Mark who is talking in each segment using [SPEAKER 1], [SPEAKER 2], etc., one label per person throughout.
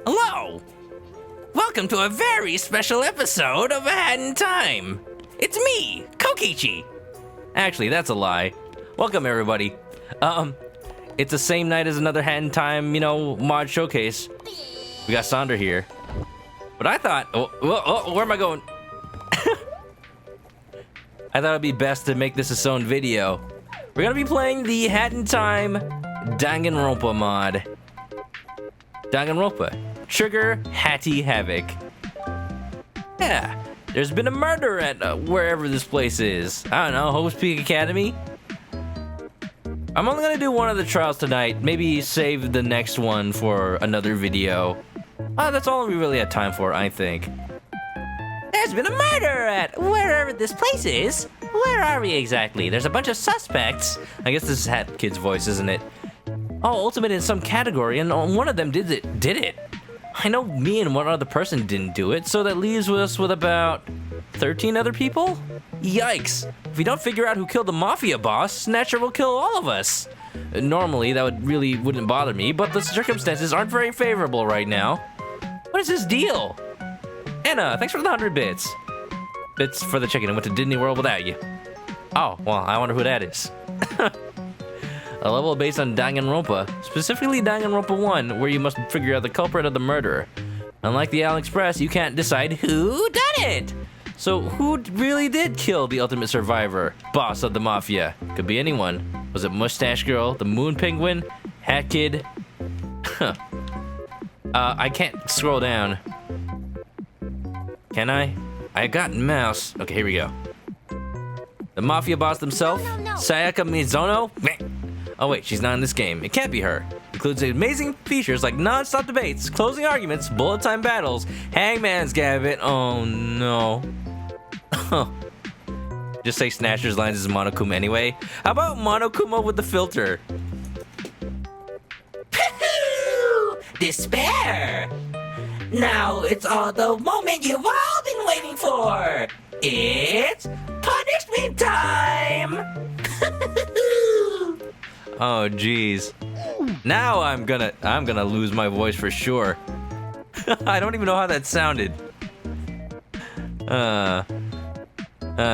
[SPEAKER 1] Hello! Welcome to a very special episode of A Hat in Time. It's me, Kokichi. Actually, that's a lie. Welcome, everybody. It's the same night as another Hat in Time, mod showcase. We got Sonder here. But I thought, where am I going? I thought it'd be best to make this its own video. We're gonna be playing the Hat in Time Danganronpa mod. Danganronpa. Trigger Hatty Havoc. Yeah, there's been a murder at wherever this place is. I don't know, Hope's Peak Academy? I'm only gonna do one of the trials tonight. Maybe save the next one for another video. That's all we really had time for, I think. There's been a murder at wherever this place is. Where are we exactly? There's a bunch of suspects. I guess this is Hat Kid's voice, isn't it? Oh, ultimate in some category, and one of them did it. I know me and one other person didn't do it, so that leaves us with about 13 other people? Yikes. If we don't figure out who killed the mafia boss, Snatcher will kill all of us. Normally, that wouldn't bother me, but the circumstances aren't very favorable right now. What is this deal? Anna, thanks for the 100 bits. Bits for the chicken and went to Disney World without you. Oh, well, I wonder who that is. A level based on Danganronpa, specifically Danganronpa 1, where you must figure out the culprit of the murder. Unlike the AliExpress, you can't decide who done it. So who really did kill the ultimate survivor, boss of the mafia? Could be anyone. Was it Mustache Girl, the Moon Penguin, Hat Kid? I can't scroll down. Can I? I got mouse. Okay, here we go. The mafia boss himself, Sayaka Mizono. Oh wait, she's not in this game. It can't be her. Includes amazing features like non-stop debates, closing arguments, bullet time battles, hangman's gambit. Oh no. Just say Snatcher's lines is Monokuma anyway. How about Monokuma with the filter? Despair! Now it's all the moment you've all been waiting for. It's punishment time! Oh jeez. Now I'm gonna lose my voice for sure. I don't even know how that sounded.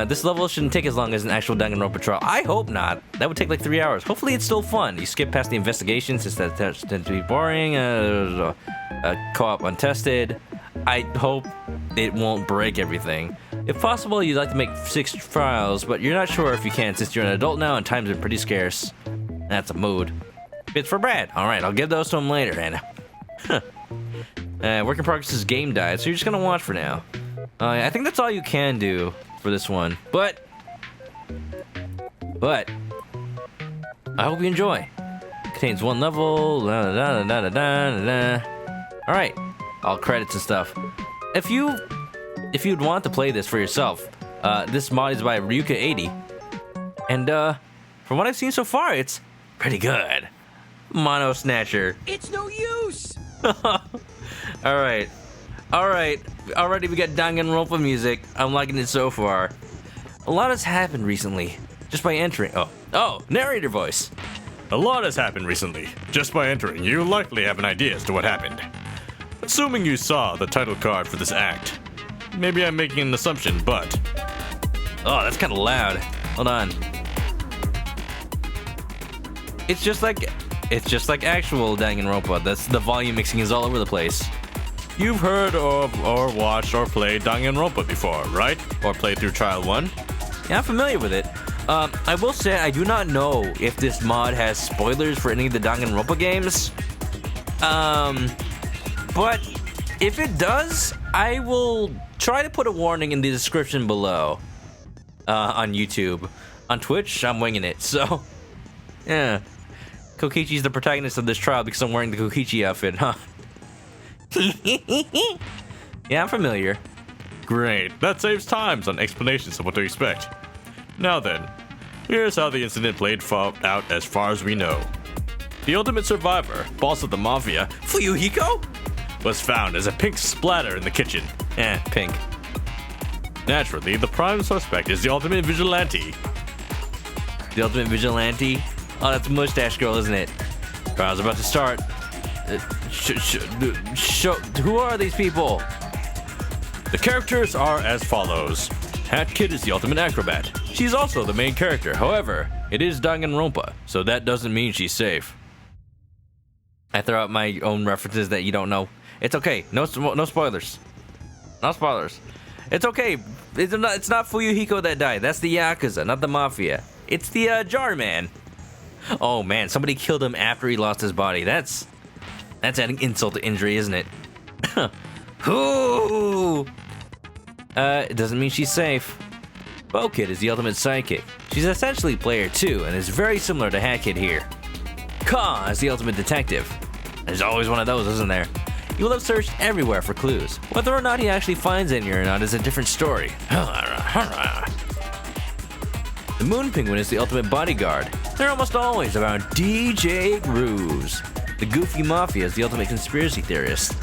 [SPEAKER 1] This level shouldn't take as long as an actual Danganronpa trial. I hope not. That would take like 3 hours. Hopefully it's still fun. You skip past the investigations since that tends to be boring. Co-op untested. I hope it won't break everything. If possible, you'd like to make 6 trials, but you're not sure if you can since you're an adult now and time's been pretty scarce. That's a mood. Bits for Brad. Alright, I'll give those to him later, Anna. Work in Progress's game died, so you're just gonna watch for now. I think that's all you can do for this one. But I hope you enjoy. Contains 1 level. Alright, all credits and stuff. If you'd want to play this for yourself, this mod is by Ryuka80. And from what I've seen so far, it's pretty good. Mono Snatcher.
[SPEAKER 2] It's no use!
[SPEAKER 1] Alright. Already we got Danganronpa music. I'm liking it so far. A lot has happened recently. Just by entering. Oh, narrator voice.
[SPEAKER 3] A lot has happened recently. Just by entering, you likely have an idea as to what happened. Assuming you saw the title card for this act. Maybe I'm making an assumption, but...
[SPEAKER 1] Oh, that's kind of loud. Hold on. It's just like actual Danganronpa. The volume mixing is all over the place.
[SPEAKER 3] You've heard of, or watched, or played Danganronpa before, right? Or played through Trial 1?
[SPEAKER 1] Yeah, I'm familiar with it. I will say I do not know if this mod has spoilers for any of the Danganronpa games. But if it does, I will try to put a warning in the description below. On YouTube. On Twitch, I'm winging it, so... Yeah. Kokichi's the protagonist of this trial because I'm wearing the Kokichi outfit, huh? Yeah, I'm familiar.
[SPEAKER 3] Great. That saves times on explanations of what to expect. Now then, here's how the incident played out as far as we know. The ultimate survivor, boss of the mafia,
[SPEAKER 1] Fuyuhiko?
[SPEAKER 3] Was found as a pink splatter in the kitchen.
[SPEAKER 1] Pink.
[SPEAKER 3] Naturally, the prime suspect is the ultimate vigilante.
[SPEAKER 1] The ultimate vigilante? Oh, that's Mustache Girl, isn't it? Trial's about to start. Who are these people?
[SPEAKER 3] The characters are as follows. Hat Kid is the ultimate acrobat. She's also the main character. However, it is Danganronpa, so that doesn't mean she's safe.
[SPEAKER 1] I throw out my own references that you don't know. It's okay. No spoilers. No spoilers. It's okay. It's not Fuyuhiko that died. That's the Yakuza, not the Mafia. It's the Jar Man. Oh man, somebody killed him after he lost his body. That's adding insult to injury, isn't it? Ooh. It doesn't mean she's safe. Bo Kid is the ultimate sidekick. She's essentially player 2 and is very similar to Hat Kid here. Ka is the ultimate detective. There's always one of those, isn't there? You will have searched everywhere for clues. Whether or not he actually finds any or not is a different story. The Moon Penguin is the ultimate bodyguard. They're almost always around DJ Grooves. The Goofy Mafia is the ultimate conspiracy theorist.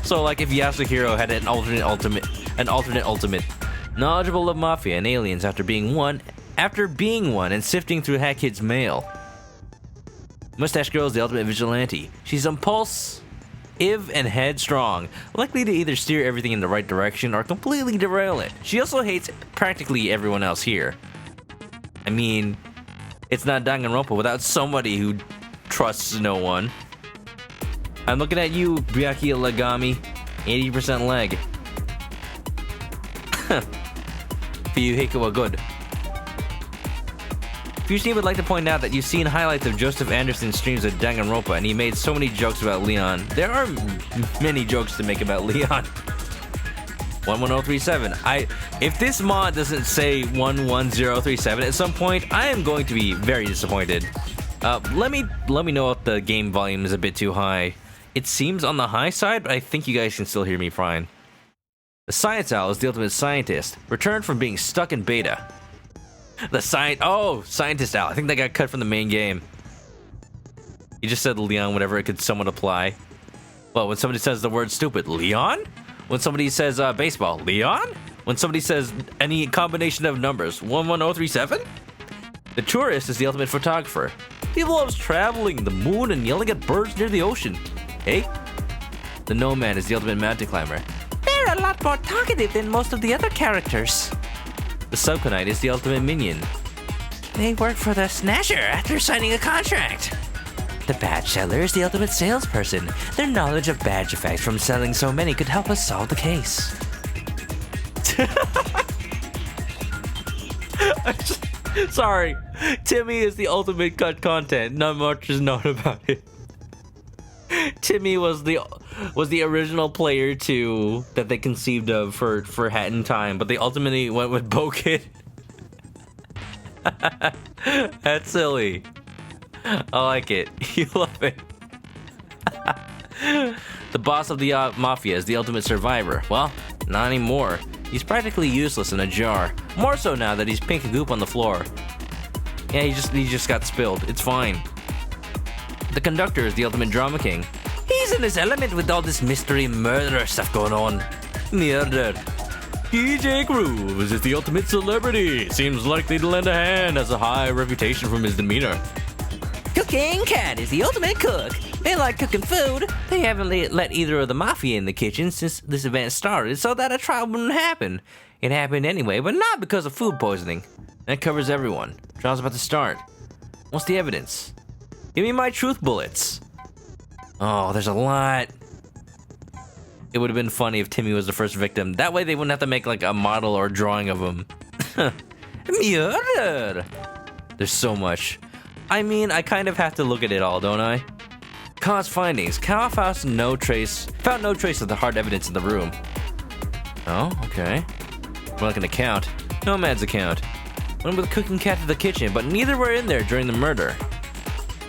[SPEAKER 1] So like if Yasuhiro had an alternate ultimate, knowledgeable of Mafia and aliens after being one and sifting through Hat Kid's mail. Mustache Girl is the ultimate vigilante. She's impulsive and headstrong, likely to either steer everything in the right direction or completely derail it. She also hates practically everyone else here. I mean, it's not Danganronpa without somebody who trusts no one. I'm looking at you, Byaki Legami. 80% leg. Fuyuhiko are good. Fusini would like to point out that you've seen highlights of Joseph Anderson's streams of Danganronpa, and he made so many jokes about Leon. There are many jokes to make about Leon. 11037. If this mod doesn't say 11037 at some point, I am going to be very disappointed. Let me know if the game volume is a bit too high. It seems on the high side, but I think you guys can still hear me fine. The Science Owl is the ultimate scientist, returned from being stuck in beta. Scientist Owl. I think that got cut from the main game. You just said Leon, whatever it could somewhat apply. Well, when somebody says the word stupid, Leon? When somebody says baseball, Leon? When somebody says any combination of numbers, 11037? The Tourist is the ultimate photographer. He loves traveling the moon and yelling at birds near the ocean. Hey? The Nomad is the ultimate mountain climber. They're a lot more talkative than most of the other characters. The Subconite is the ultimate minion. They work for the Snatcher after signing a contract. The Badge Seller is the ultimate salesperson. Their knowledge of badge effects from selling so many could help us solve the case. Sorry. Timmy is the ultimate cut content. Not much is known about it. Timmy was the original player 2 that they conceived of for Hat in Time, but they ultimately went with Bo Kid. That's silly. I like it. You love it. The boss of the Mafia is the ultimate survivor. Well, not anymore. He's practically useless in a jar. More so now that he's pink goop on the floor. Yeah, he just got spilled. It's fine. The Conductor is the ultimate drama king. He's in his element with all this mystery murder stuff going on. Myurder.
[SPEAKER 3] DJ Grooves is the ultimate celebrity. Seems likely to lend a hand, has a high reputation from his demeanor.
[SPEAKER 1] Cooking Cat is the ultimate cook. They like cooking food. They haven't let either of the Mafia in the kitchen since this event started, so that a trial wouldn't happen. It happened anyway, but not because of food poisoning. That covers everyone. Trial's about to start. What's the evidence? Give me my truth bullets. Oh, there's a lot. It would have been funny if Timmy was the first victim. That way they wouldn't have to make like a model or drawing of him. Myurder. There's so much. I mean, I kind of have to look at it all, don't I? Cause findings. Cow found no trace of the hard evidence in the room. Oh, okay. More like an account. Nomad's account. Went with Cooking Cat to the kitchen, but neither were in there during the murder.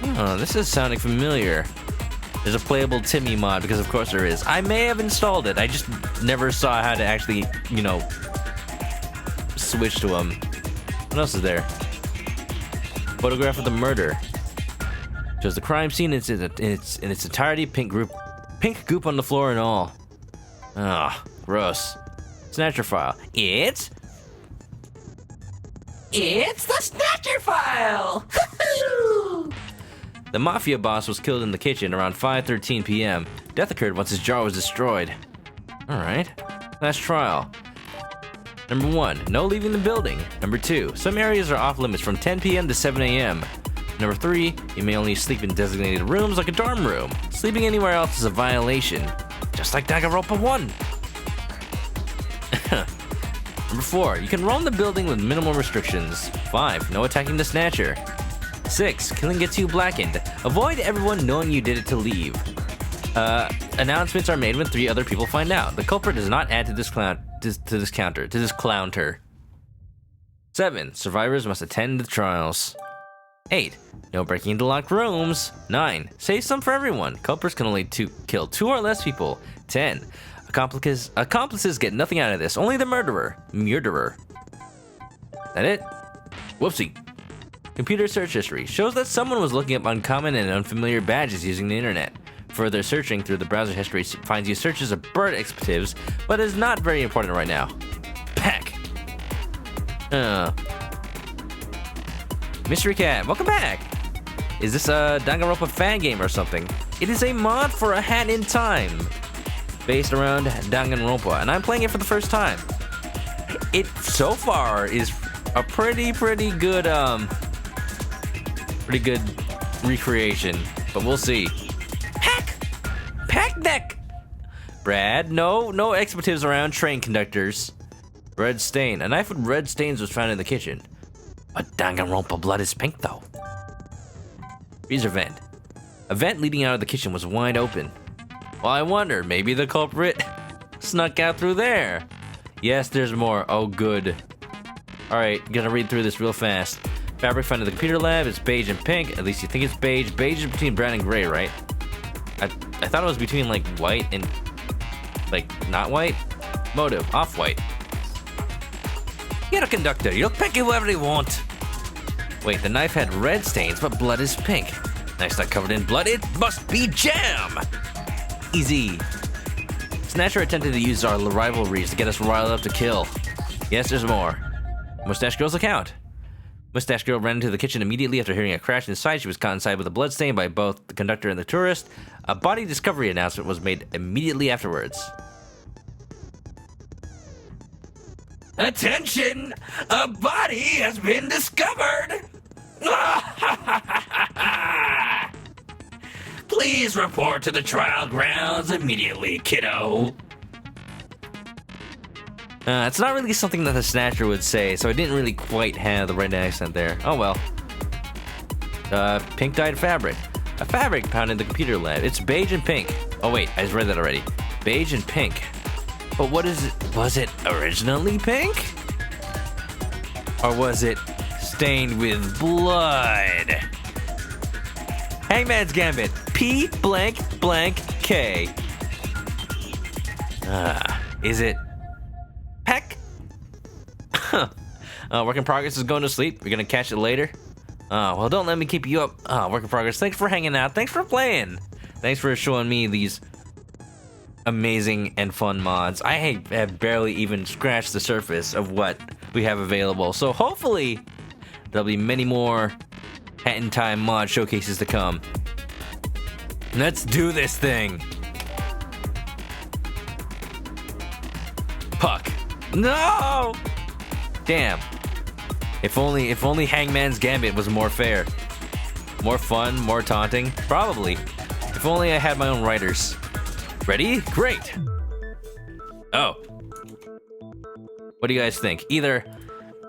[SPEAKER 1] Oh, this is sounding familiar. There's a playable Timmy mod, because of course there is. I may have installed it. I just never saw how to actually, switch to him. What else is there? Photograph of the murder. Shows the crime scene in its entirety. Pink goop on the floor and all. Ah, gross. Snatcher file. It's the Snatcher file. The mafia boss was killed in the kitchen around 5:13 p.m. Death occurred once his jar was destroyed. Alright. Last trial. Number 1, no leaving the building. Number 2, some areas are off limits from 10 p.m. to 7 a.m. Number 3, you may only sleep in designated rooms like a dorm room. Sleeping anywhere else is a violation. Just like Danganronpa 1. Number 4, you can roam the building with minimal restrictions. 5, no attacking the Snatcher. 6, killing gets you blackened. Avoid everyone knowing you did it to leave. Announcements are made when 3 other people find out. The culprit does not add to this clownter. 7, survivors must attend the trials. 8, no breaking into locked rooms. 9, save some for everyone. Culprits can only kill 2 or less people. 10, accomplices get nothing out of this. Only the myurder. That it? Whoopsie. Computer search history shows that someone was looking up uncommon and unfamiliar badges using the internet. Further searching through the browser history finds you searches of bird expletives, but is not very important right now. Peck. Mystery Cat, welcome back! Is this a Danganronpa fan game or something? It is a mod for A Hat in Time, based around Danganronpa, and I'm playing it for the first time. It, so far, is a pretty good recreation, but we'll see. Pack neck! Brad, no expletives around train conductors. Red stain. A knife with red stains was found in the kitchen. But Danganronpa blood is pink, though. Freezer vent. A vent leading out of the kitchen was wide open. Well, I wonder, maybe the culprit snuck out through there. Yes, there's more. Oh, good. Alright, gonna read through this real fast. Fabric found in the computer lab is beige and pink. At least you think it's beige. Beige is between brown and gray, right? I thought it was between, like, white and, like, not white. Motive, off-white. You're a conductor. You'll pick whoever you want. Wait, the knife had red stains, but blood is pink. Knife's not covered in blood. It must be jam! Easy. Snatcher attempted to use our rivalries to get us riled up to kill. Yes, there's more. Mustache Girl's account. Mustache Girl ran into the kitchen immediately after hearing a crash inside. She was caught inside with a blood stain by both the conductor and the tourist. A body discovery announcement was made immediately afterwards. Attention! A body has been discovered! Please report to the trial grounds immediately, kiddo. It's not really something that the Snatcher would say, so I didn't really quite have the right accent there. Oh well. Pink dyed fabric. A fabric found in the computer lab. It's beige and pink. Oh wait, I just read that already. Beige and pink. But what is it? Was it originally pink? Or was it stained with blood? Hangman's Gambit. P blank blank K. Is it Peck? Work in progress is going to sleep. We're gonna catch it later. Well, don't let me keep you up. Work in progress. Thanks for hanging out. Thanks for playing. Thanks for showing me these amazing and fun mods. I have barely even scratched the surface of what we have available. So hopefully there'll be many more Hat in Time mod showcases to come. Let's do this thing. Puck. No! Damn. If only Hangman's Gambit was more fair. More fun, more taunting. Probably. If only I had my own writers. Ready? Great. Oh. What do you guys think? Either,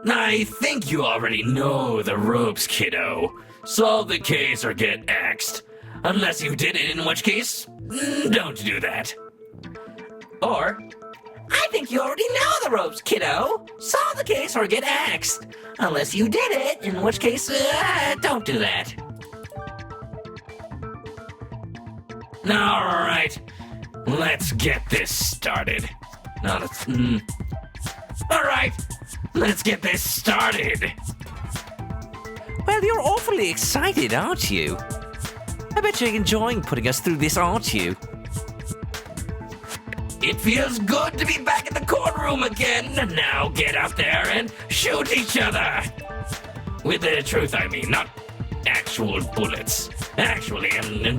[SPEAKER 1] I think you already know the ropes, kiddo. Solve the case or get axed. Unless you did it, in which case, don't do that. Or, I think you already know the ropes, kiddo. Solve the case or get axed. Unless you did it, in which case, don't do that. Alright, let's get this started. Alright, let's get this started. Well, you're awfully excited, aren't you? I bet you're enjoying putting us through this, aren't you? It feels good to be back in the courtroom again. Now get out there and shoot each other. With the truth, I mean, not actual bullets. Actually,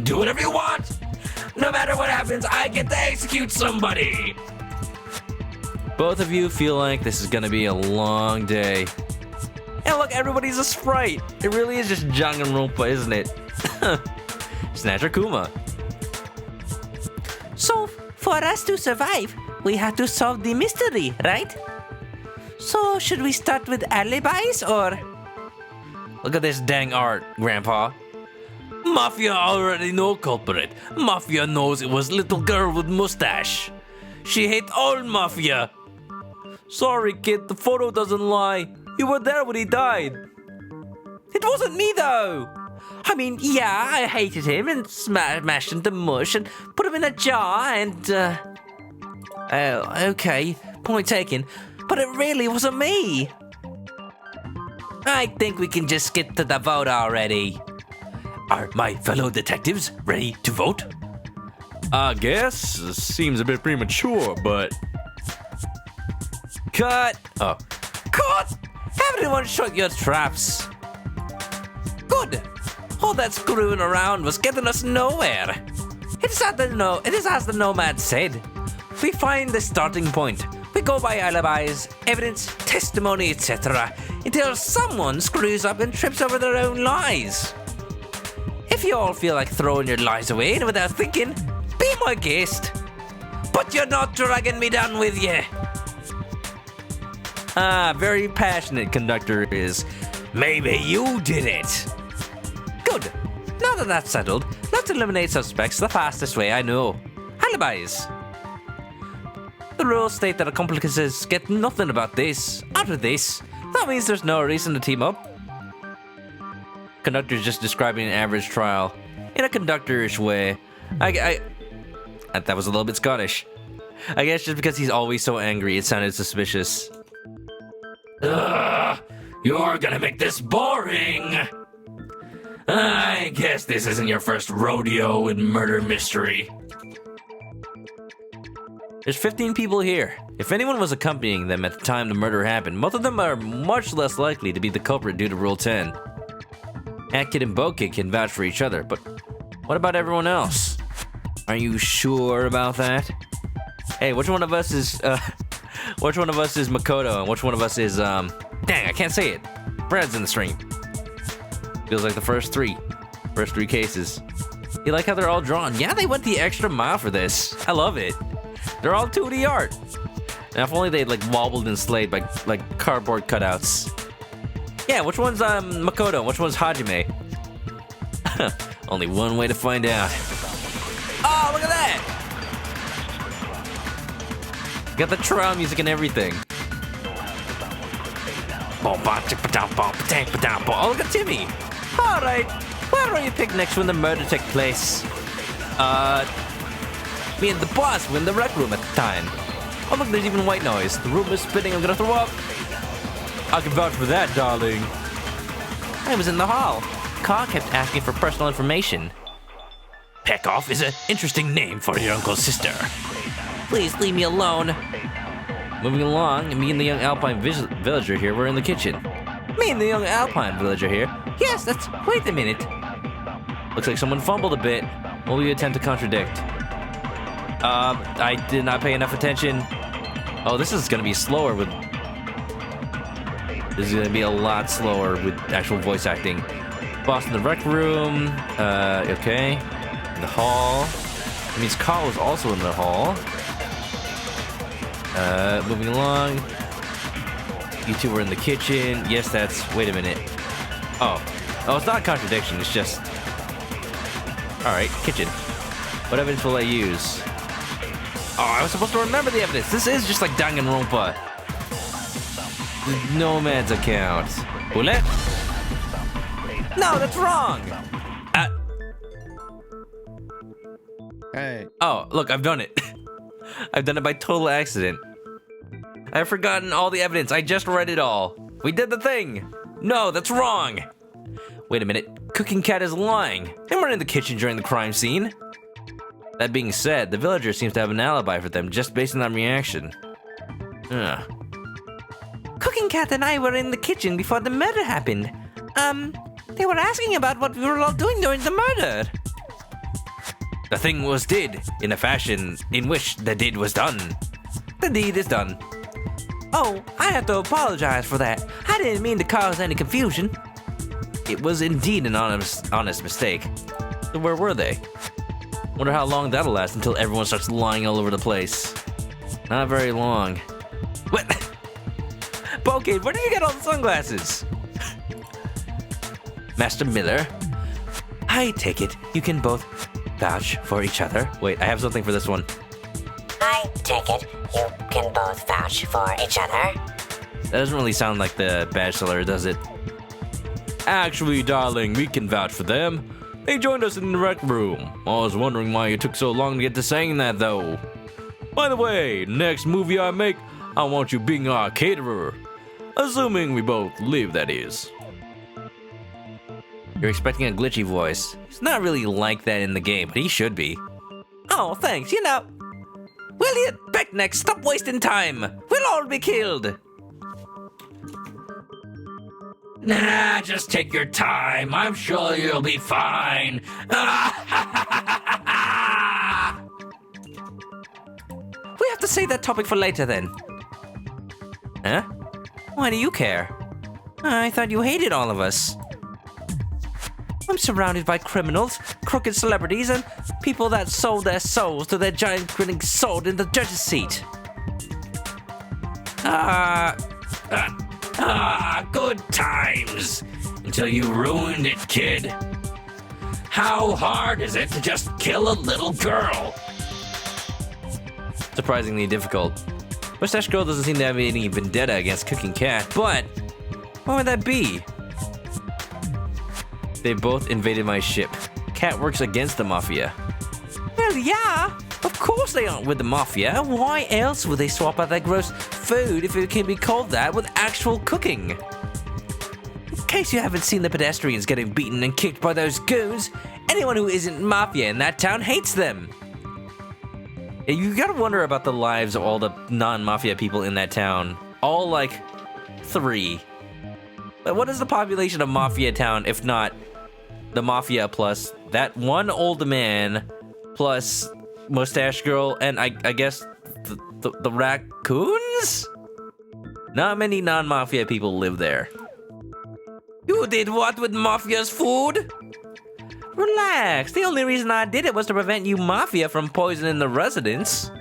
[SPEAKER 1] do whatever you want. No matter what happens, I get to execute somebody. Both of you feel like this is gonna be a long day. And look, everybody's a sprite. It really is just Danganronpa, isn't it? Snatcher Kuma.
[SPEAKER 2] So, for us to survive, we have to solve the mystery, right? So, should we start with alibis or...
[SPEAKER 1] Look at this dang art, Grandpa. Mafia already know culprit. Mafia knows it was little girl with mustache. She hate all Mafia. Sorry, kid, the photo doesn't lie. You were there when he died. It wasn't me, though. I mean, yeah, I hated him and smashed him to mush and put him in a jar and, okay, point taken. But it really wasn't me. I think we can just get to the vote already. Are my fellow detectives ready to vote?
[SPEAKER 3] I guess. Seems a bit premature, but...
[SPEAKER 1] Cut! Oh. Cut! Everyone shut your traps. Good. All that screwing around was getting us nowhere. It is as the nomad said. We find the starting point. We go by alibis, evidence, testimony, etc. until someone screws up and trips over their own lies. If you all feel like throwing your lies away without thinking, be my guest. But you're not dragging me down with you. Very passionate conductor is. Maybe you did it. Good. Now that that's settled, let's eliminate suspects the fastest way I know. Alibis. The rules state that accomplices get nothing about this, out of this. That means there's no reason to team up. Conductor's just describing an average trial in a conductor-ish way. That was a little bit Scottish. I guess just because he's always so angry, it sounded suspicious. You're gonna make this boring. I guess this isn't your first rodeo in murder mystery. There's 15 people here. If anyone was accompanying them at the time the murder happened, most of them are much less likely to be the culprit due to Rule 10. Atkid and Bokid can vouch for each other, but what about everyone else? Are you sure about that? Hey, which one of us is Makoto and which one of us is, dang, I can't say it. Brad's in the stream. Feels like the first three cases. You like how they're all drawn? Yeah, they went the extra mile for this. I love it. They're all 2D art. Now, if only they'd like wobbled and slayed by like cardboard cutouts. Yeah, which one's Makoto and which one's Hajime? Only one way to find out. Oh, look at that! Got the trial music and everything. Oh, look at Timmy! Alright, where were you picked next when the murder took place? Me and the boss were in the rec room at the time. Oh look, there's even white noise. The room is spinning, I'm gonna throw up. I can vouch for that, darling. I was in the hall. Carl kept asking for personal information. Peckoff is an interesting name for your uncle's sister. Please leave me alone. Moving along, me and the young Alpine villager here were in the kitchen. Me and the young Alpine villager here? Yes, that's... Wait a minute. Looks like someone fumbled a bit. Will you attempt to contradict? I did not pay enough attention. Oh, this is gonna be slower with... This is gonna be a lot slower with actual voice acting. Boss in the rec room. Okay. In the hall. That means Carl was also in the hall. Moving along. You two were in the kitchen. Yes, that's... Wait a minute. Oh, it's not a contradiction. It's just... Alright, kitchen. What evidence will I use? Oh, I was supposed to remember the evidence. This is just like Danganronpa. Nomad's account. Bullet? No, that's wrong!
[SPEAKER 4] Hey.
[SPEAKER 1] Oh, look, I've done it. I've done it by total accident. I've forgotten all the evidence. I just read it all. We did the thing. No, that's wrong. Wait a minute. Cooking Cat is lying. They weren't in the kitchen during the crime scene. That being said, the villager seems to have an alibi for them just based on that reaction. Ugh.
[SPEAKER 2] Cooking Cat and I were in the kitchen before the murder happened. They were asking about what we were all doing during the murder.
[SPEAKER 1] The thing was did in a fashion in which the did was done. The deed is done.
[SPEAKER 2] Oh, I have to apologize for that. I didn't mean to cause any confusion.
[SPEAKER 1] It was indeed an honest mistake. So where were they? Wonder how long that'll last until everyone starts lying all over the place. Not very long. What? Bokeh, where did you get all the sunglasses? Master Miller, I take it you can both vouch for each other. Wait, I have something for this one.
[SPEAKER 4] I take it you can both vouch for each other.
[SPEAKER 1] That doesn't really sound like the bachelor, does it? Actually, darling, we can vouch for them. They joined us in the rec room. I was wondering why it took so long to get to saying that, though. By the way, next movie I make, I want you being our caterer. Assuming we both live, that is. You're expecting a glitchy voice. He's not really like that in the game, but he should be.
[SPEAKER 2] Oh, thanks. You know, William, Beckneck, stop wasting time. We'll all be killed.
[SPEAKER 1] Nah, just take your time. I'm sure you'll be fine.
[SPEAKER 2] We have to save that topic for later then.
[SPEAKER 1] Huh?
[SPEAKER 2] Why do you care? I thought you hated all of us. I'm surrounded by criminals, crooked celebrities, and people that sold their souls to their giant grinning sword in the judge's seat.
[SPEAKER 1] Good times. Until you ruined it, kid. How hard is it to just kill a little girl? Surprisingly difficult. Mustache Girl doesn't seem to have any vendetta against Cooking Cat, but what would that be? They both invaded my ship. Cat works against the Mafia.
[SPEAKER 2] Well, yeah. Of course they aren't with the Mafia. Why else would they swap out their gross food if it can be called that with actual cooking? In case you haven't seen the pedestrians getting beaten and kicked by those goons, anyone who isn't Mafia in that town hates them.
[SPEAKER 1] Yeah, you gotta wonder about the lives of all the non-Mafia people in that town. All like 3. But what is the population of Mafia town if not the Mafia plus that one old man plus Mustache Girl and I guess the raccoons? Not many non-Mafia people live there.
[SPEAKER 2] You did what with Mafia's food? Relax. The only reason I did it was to prevent you Mafia from poisoning the residents.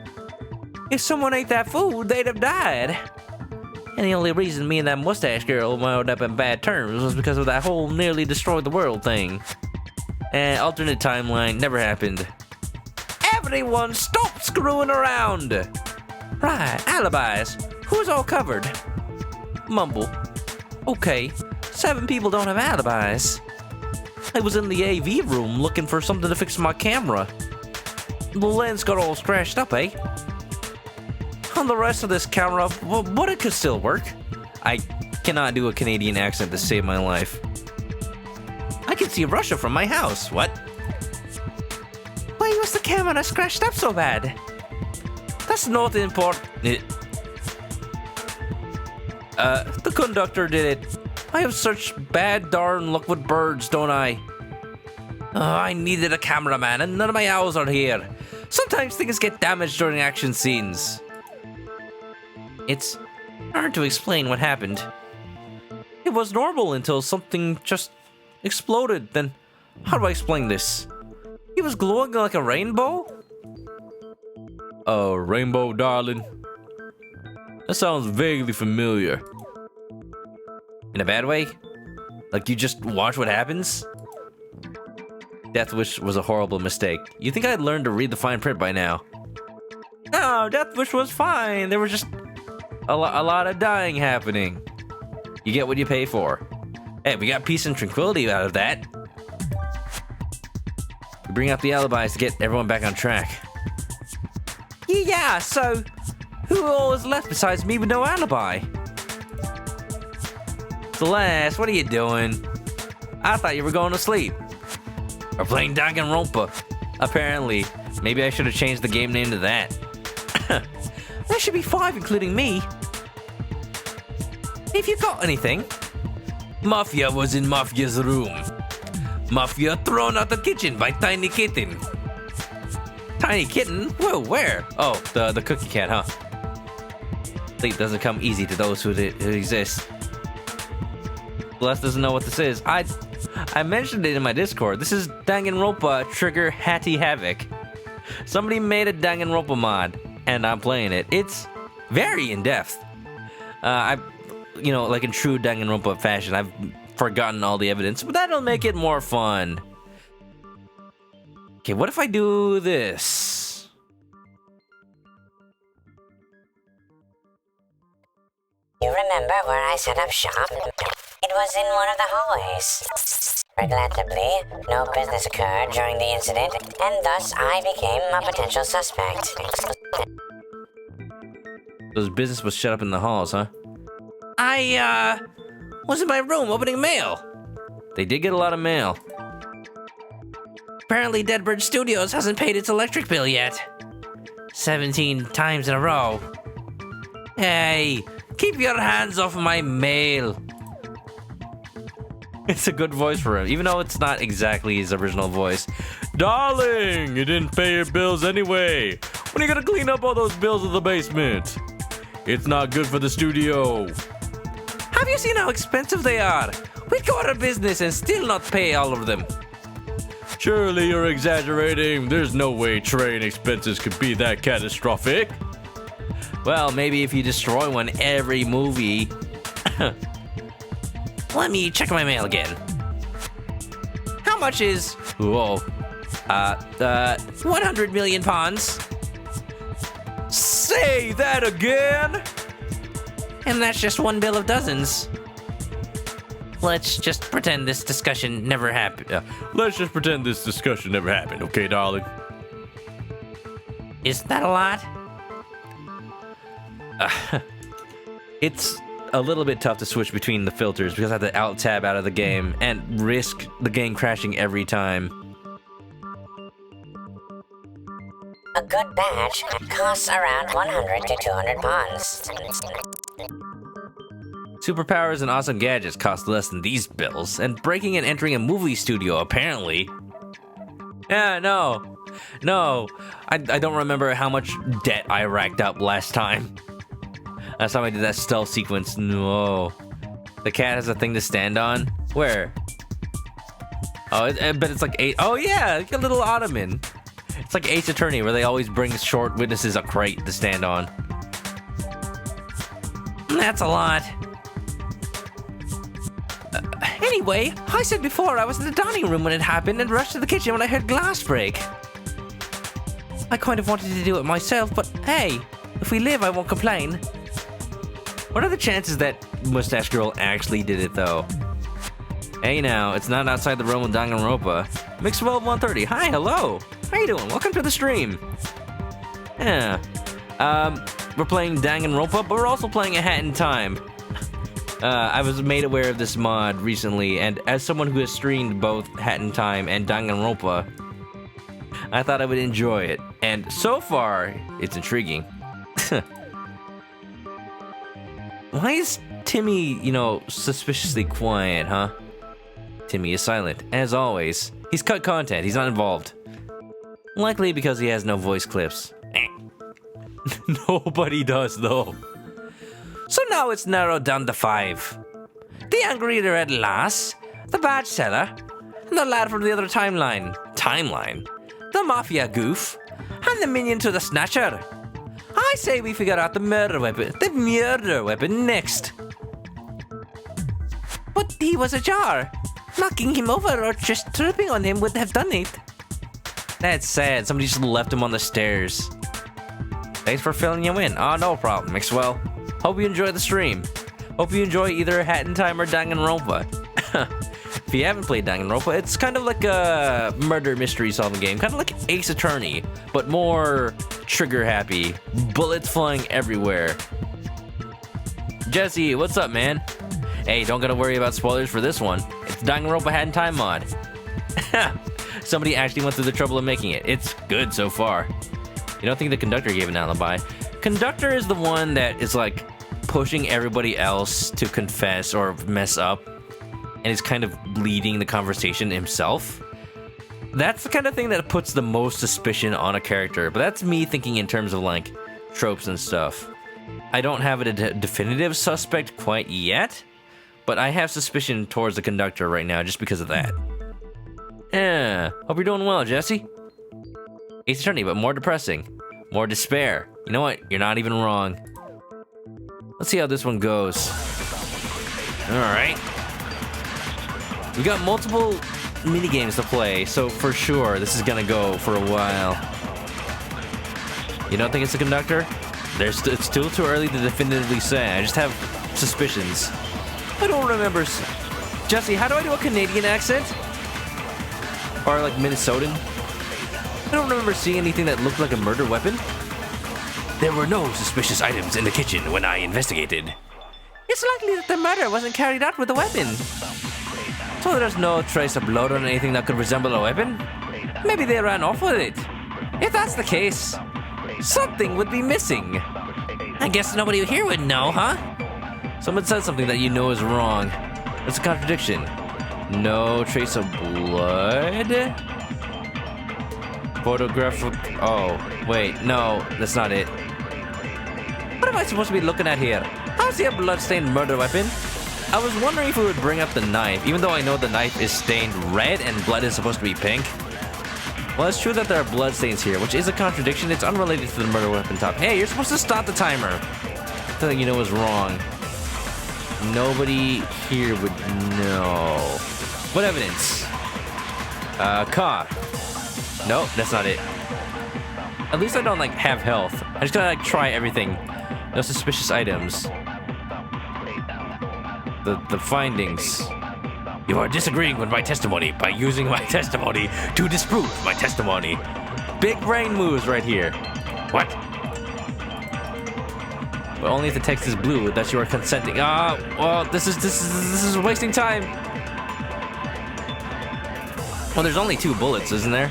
[SPEAKER 2] If someone ate that food, they'd have died. And the only reason me and that Mustache Girl wound up in bad terms was because of that whole nearly destroyed the world thing.
[SPEAKER 1] And alternate timeline never happened.
[SPEAKER 2] Everyone stop screwing around! Right, alibis. Who's all covered? Mumble. Okay, 7 people don't have alibis. I was in the AV room looking for something to fix my camera. The lens got all scratched up, eh? On the rest of this camera, but it could still work.
[SPEAKER 1] I cannot do a Canadian accent to save my life.
[SPEAKER 2] I can see Russia from my house. What? Why was the camera scratched up so bad? That's not important.
[SPEAKER 1] The conductor did it.
[SPEAKER 2] I have such bad darn luck with birds, don't I? Oh, I needed a cameraman and none of my owls are here. Sometimes things get damaged during action scenes. It's hard to explain what happened. It was normal until something just exploded. Then, how do I explain this? He was glowing like a rainbow?
[SPEAKER 1] A rainbow, darling? That sounds vaguely familiar.
[SPEAKER 2] In a bad way? Like you just watch what happens?
[SPEAKER 1] Death Wish was a horrible mistake. You think I'd learned to read the fine print by now?
[SPEAKER 2] No, Death Wish was fine. There was just
[SPEAKER 1] a lot of dying happening. You get what you pay for.
[SPEAKER 2] Hey, we got peace and tranquility out of that.
[SPEAKER 1] We bring out the alibis to get everyone back on track.
[SPEAKER 2] Yeah, so who all is left besides me with no alibi?
[SPEAKER 1] Celeste, what are you doing?
[SPEAKER 2] I thought you were going to sleep.
[SPEAKER 1] We're playing Danganronpa. Apparently. Maybe I should have changed the game name to that.
[SPEAKER 2] There should be 5, including me. If you got anything. Mafia was in Mafia's room. Mafia thrown out the kitchen by Tiny Kitten.
[SPEAKER 1] Tiny Kitten? Whoa, where? Oh, the cookie cat, huh? Sleep doesn't come easy to those who exist. Bless doesn't know what this is. I mentioned it in my Discord. This is Danganronpa Trigger Hatty Havoc. Somebody made a Danganronpa mod, and I'm playing it. It's very in-depth. Like in true Danganronpa fashion, I've forgotten all the evidence, but that'll make it more fun. Okay, what if I do this?
[SPEAKER 4] You remember where I set up shop? It was in one of the hallways. Regrettably, no business occurred during the incident, and thus I became a potential suspect.
[SPEAKER 1] So his business was shut up in the halls, huh?
[SPEAKER 2] I was in my room opening mail.
[SPEAKER 1] They did get a lot of mail.
[SPEAKER 2] Apparently Deadbird Studios hasn't paid its electric bill yet. 17 times in a row. Hey, keep your hands off my mail.
[SPEAKER 1] It's a good voice for him, even though it's not exactly his original voice.
[SPEAKER 3] Darling, you didn't pay your bills anyway. When are you gonna clean up all those bills in the basement? It's not good for the studio.
[SPEAKER 2] Have you seen how expensive they are? We'd go out of business and still not pay all of them.
[SPEAKER 3] Surely you're exaggerating. There's no way train expenses could be that catastrophic.
[SPEAKER 1] Well, maybe if you destroy one every movie.
[SPEAKER 2] Let me check my mail again. How much is...
[SPEAKER 1] Whoa.
[SPEAKER 2] 100 million pounds?
[SPEAKER 3] Say that again!
[SPEAKER 2] And that's just one bill of dozens. Let's just pretend this discussion never happened.
[SPEAKER 3] Let's just pretend this discussion never happened, okay, darling?
[SPEAKER 2] Is that a lot?
[SPEAKER 1] It's a little bit tough to switch between the filters because I have to alt tab out of the game and risk the game crashing every time.
[SPEAKER 4] A good badge costs around 100 to 200 pounds.
[SPEAKER 1] Superpowers and awesome gadgets cost less than these bills, and breaking and entering a movie studio apparently. Yeah, no. I don't remember how much debt I racked up last time. Last time I did that stealth sequence. No. The cat has a thing to stand on? Where? Oh, I bet it's like eight. Oh yeah, like a little ottoman. It's like Ace Attorney where they always bring short witnesses a crate to stand on.
[SPEAKER 2] That's a lot. Anyway, I said before I was in the dining room when it happened and rushed to the kitchen when I heard glass break. I kind of wanted to do it myself, but hey, if we live, I won't complain.
[SPEAKER 1] What are the chances that Mustache Girl actually did it, though? Hey now, it's not outside the realm of Danganronpa. Mixwell130, hi, hello! How you doing? Welcome to the stream. Yeah. We're playing Danganronpa, but we're also playing A Hat in Time. I was made aware of this mod recently, and as someone who has streamed both Hat in Time and Danganronpa, I thought I would enjoy it. And so far, it's intriguing. Why is Timmy, suspiciously quiet, huh? Timmy is silent, as always. He's cut content, he's not involved. Likely because he has no voice clips. Nobody does, though.
[SPEAKER 2] So now it's narrowed down to 5. The angry red lass, the badge seller, and the lad from the other timeline.
[SPEAKER 1] Timeline?
[SPEAKER 2] The mafia goof, and the minion to the Snatcher. I say we figure out the murder weapon next. But he was ajar. Knocking him over or just tripping on him would have done it.
[SPEAKER 1] That's sad. Somebody just left him on the stairs. Thanks for filling you in. Oh, no problem, Mixwell. Hope you enjoy the stream. Hope you enjoy either Hat in Time or Danganronpa. If you haven't played Danganronpa, it's kind of like a murder mystery solving game. Kind of like Ace Attorney, but more trigger happy. Bullets flying everywhere. Jesse, what's up, man? Hey, don't gotta worry about spoilers for this one. It's Danganronpa Hat in Time mod. Somebody actually went through the trouble of making it. It's good so far. You don't think the conductor gave an alibi? Conductor is the one that is like pushing everybody else to confess or mess up. and is kind of leading the conversation himself. That's the kind of thing that puts the most suspicion on a character, but that's me thinking in terms of like tropes and stuff. I don't have a definitive suspect quite yet, but I have suspicion towards the conductor right now just because of that. Yeah, hope you're doing well, Jesse. Ace Attorney, but more depressing. More despair. You know what? You're not even wrong. Let's see how this one goes. Alright. We got multiple mini games to play, so for sure this is gonna go for a while. You don't think it's a conductor? It's still too early to definitively say. I just have suspicions. I don't remember. Jesse, how do I do a Canadian accent? Or like Minnesotan? I don't remember seeing anything that looked like a murder weapon. There were no suspicious items in the kitchen when I investigated. It's likely that the murder wasn't carried out with a weapon. So there's no trace of blood on anything that could resemble a weapon? Maybe they ran off with it. If that's the case, something would be missing. I guess nobody here would know, huh? Someone said something that you know is wrong. It's a contradiction. No trace of blood? Photograph of... Oh, wait, no, that's not it. What am I supposed to be looking at here? How's he a blood-stained murder weapon? I was wondering if we would bring up the knife, even though I know the knife is stained red and blood is supposed to be pink. Well, it's true that there are blood stains here, which is a contradiction. It's unrelated to the murder weapon top. Hey, you're supposed to stop the timer. Something you know is wrong. Nobody here would know. What evidence? Car. Nope, that's not it. At least I don't like have health. I just gotta like try everything. No suspicious items. The findings. You are disagreeing with my testimony by using my testimony to disprove my testimony. Big brain moves right here. What? But only if the text is blue that you are consenting. Well, this is wasting time. Well, there's only 2 bullets, isn't there?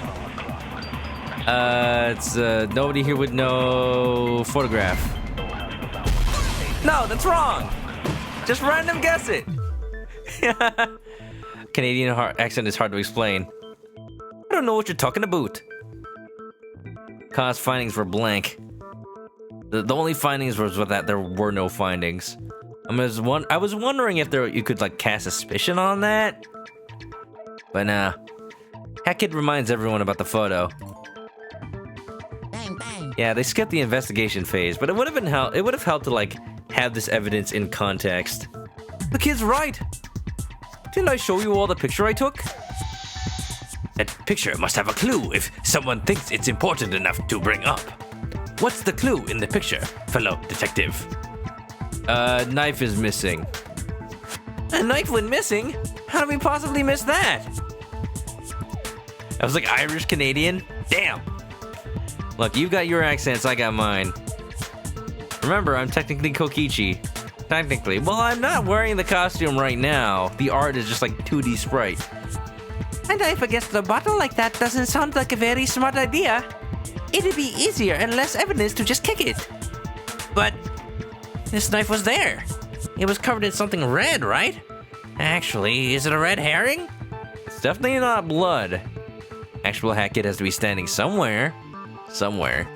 [SPEAKER 1] It's nobody here would know photograph. No, that's wrong. Just random guess it. Canadian accent is hard to explain. I don't know what you're talking about. Cause findings were blank. The only findings was that there were no findings. I was wondering if you could like cast suspicion on that. But nah. Hackett reminds everyone about the photo.
[SPEAKER 4] Bang, bang.
[SPEAKER 1] Yeah, they skipped the investigation phase, but it would have helped to like have this evidence in context. The kid's right. Didn't I show you all the picture I took? That picture must have a clue if someone thinks it's important enough to bring up. What's the clue in the picture, fellow detective? Knife is missing. A knife went missing? How did we possibly miss that? I was like Irish Canadian? Damn. Look, you got your accents, I got mine. Remember, I'm technically Kokichi. Technically. Well, I'm not wearing the costume right now. The art is just like 2D sprite. A knife against a bottle like that doesn't sound like a very smart idea. It'd be easier and less evidence to just kick it. But this knife was there. It was covered in something red, right? Actually, is it a red herring? It's definitely not blood. Actual Hackett has to be standing somewhere. Somewhere.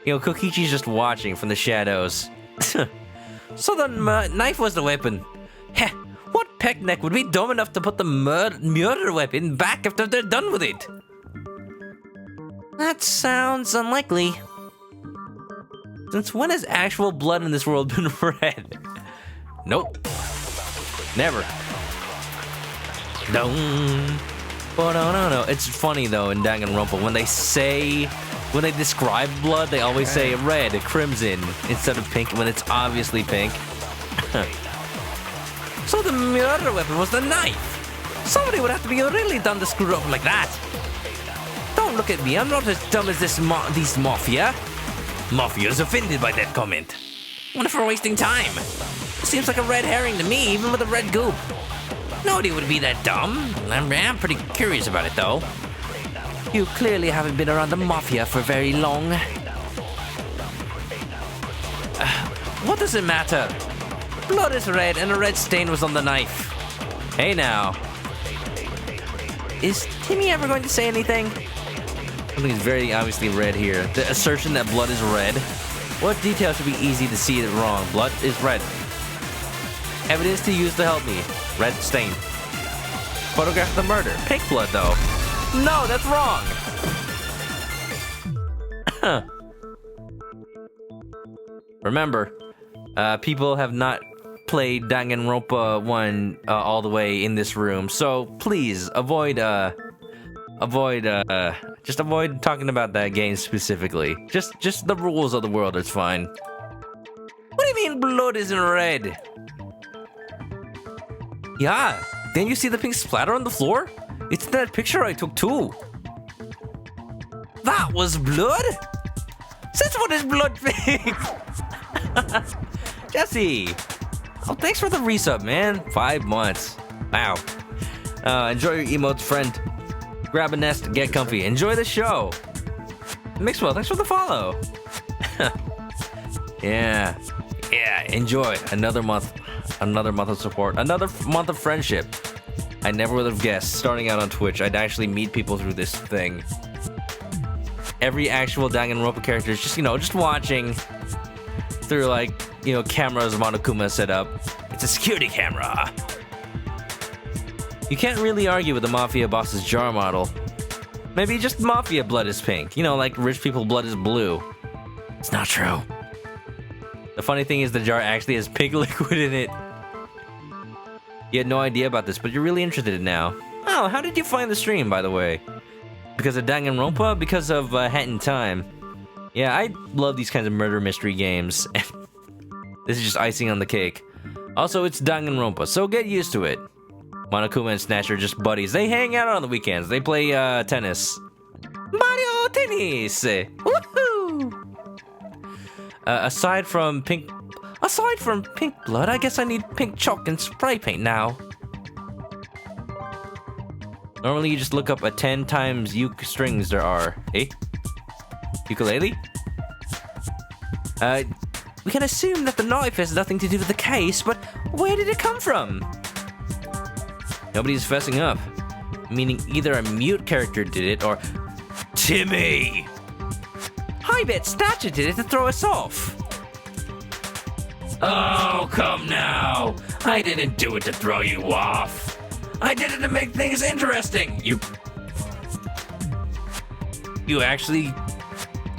[SPEAKER 1] You know, Kokichi's just watching from the shadows. So the knife was the weapon. Heh, what peckneck would be dumb enough to put the murder weapon back after they're done with it? That sounds unlikely. Since when has actual blood in this world been red? Nope. Never. No. It's funny though in Danganronpa when they describe blood, they always say red, crimson instead of pink when it's obviously pink. So the murder weapon was the knife. Somebody would have to be really dumb to screw up like that. Don't look at me, I'm not as dumb as these mafia. Mafia's offended by that comment. What if we're wasting time? Seems like a red herring to me, even with a red goop. Nobody would be that dumb. I'm pretty curious about it, though. You clearly haven't been around the Mafia for very long. What does it matter? Blood is red and a red stain was on the knife. Hey now. Is Timmy ever going to say anything? Something's very obviously red here. The assertion that blood is red. What detail should be easy to see it wrong? Blood is red. Evidence to use to help me. Red stain. Photograph of the murder. Pink blood though. No, that's wrong. Remember, people have not played Danganronpa 1 all the way in this room, so please avoid talking about that game specifically. Just the rules of the world is fine. What do you mean blood isn't red? Yeah, didn't you see the pink splatter on the floor? It's in that picture I took too. That was blood? Since when is blood pink? Jesse! Oh, thanks for the resub, man. 5 months. Wow. Enjoy your emotes, friend. Grab a nest, get comfy. Enjoy the show. Mixwell, thanks for the follow. Yeah. Enjoy. Another month of support. Another month of friendship. I never would have guessed, starting out on Twitch, I'd actually meet people through this thing. Every actual Danganronpa character is just watching through, like, cameras Monokuma set up. It's a security camera. You can't really argue with the Mafia boss's jar model. Maybe just Mafia blood is pink. Like rich people blood is blue. It's not true. The funny thing is the jar actually has pink liquid in it. You had no idea about this, but you're really interested now. Oh, how did you find the stream, by the way? Because of Danganronpa? Because of Hat in Time? Yeah, I love these kinds of murder mystery games. This is just icing on the cake. Also, it's Danganronpa, so get used to it. Monokuma and Snatcher are just buddies. They hang out on the weekends. They play tennis. Mario Tennis! Woohoo! Aside from pink blood, I guess I need pink chalk and spray paint now. Normally you just look up a 10 times uke strings there are. Eh? Ukulele? We can assume that the knife has nothing to do with the case, but where did it come from? Nobody's fessing up. Meaning either a mute character did it, or... Timmy! I bet Snatcher did it to throw us off. Oh, come now. I didn't do it to throw you off. I did it to make things interesting. You actually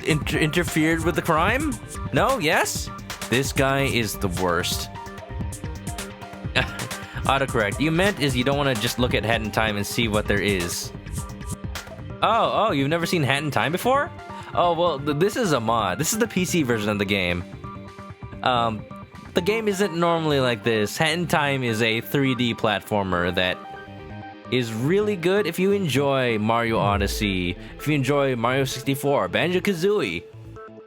[SPEAKER 1] interfered with the crime? No? Yes? This guy is the worst. Autocorrect. You meant is you don't want to just look at Hat in Time and see what there is. Oh, you've never seen Hat in Time before? Oh, well, this is a mod. This is the PC version of the game. The game isn't normally like this. Hat in Time is a 3D platformer that is really good if you enjoy Mario Odyssey, if you enjoy Mario 64, Banjo-Kazooie,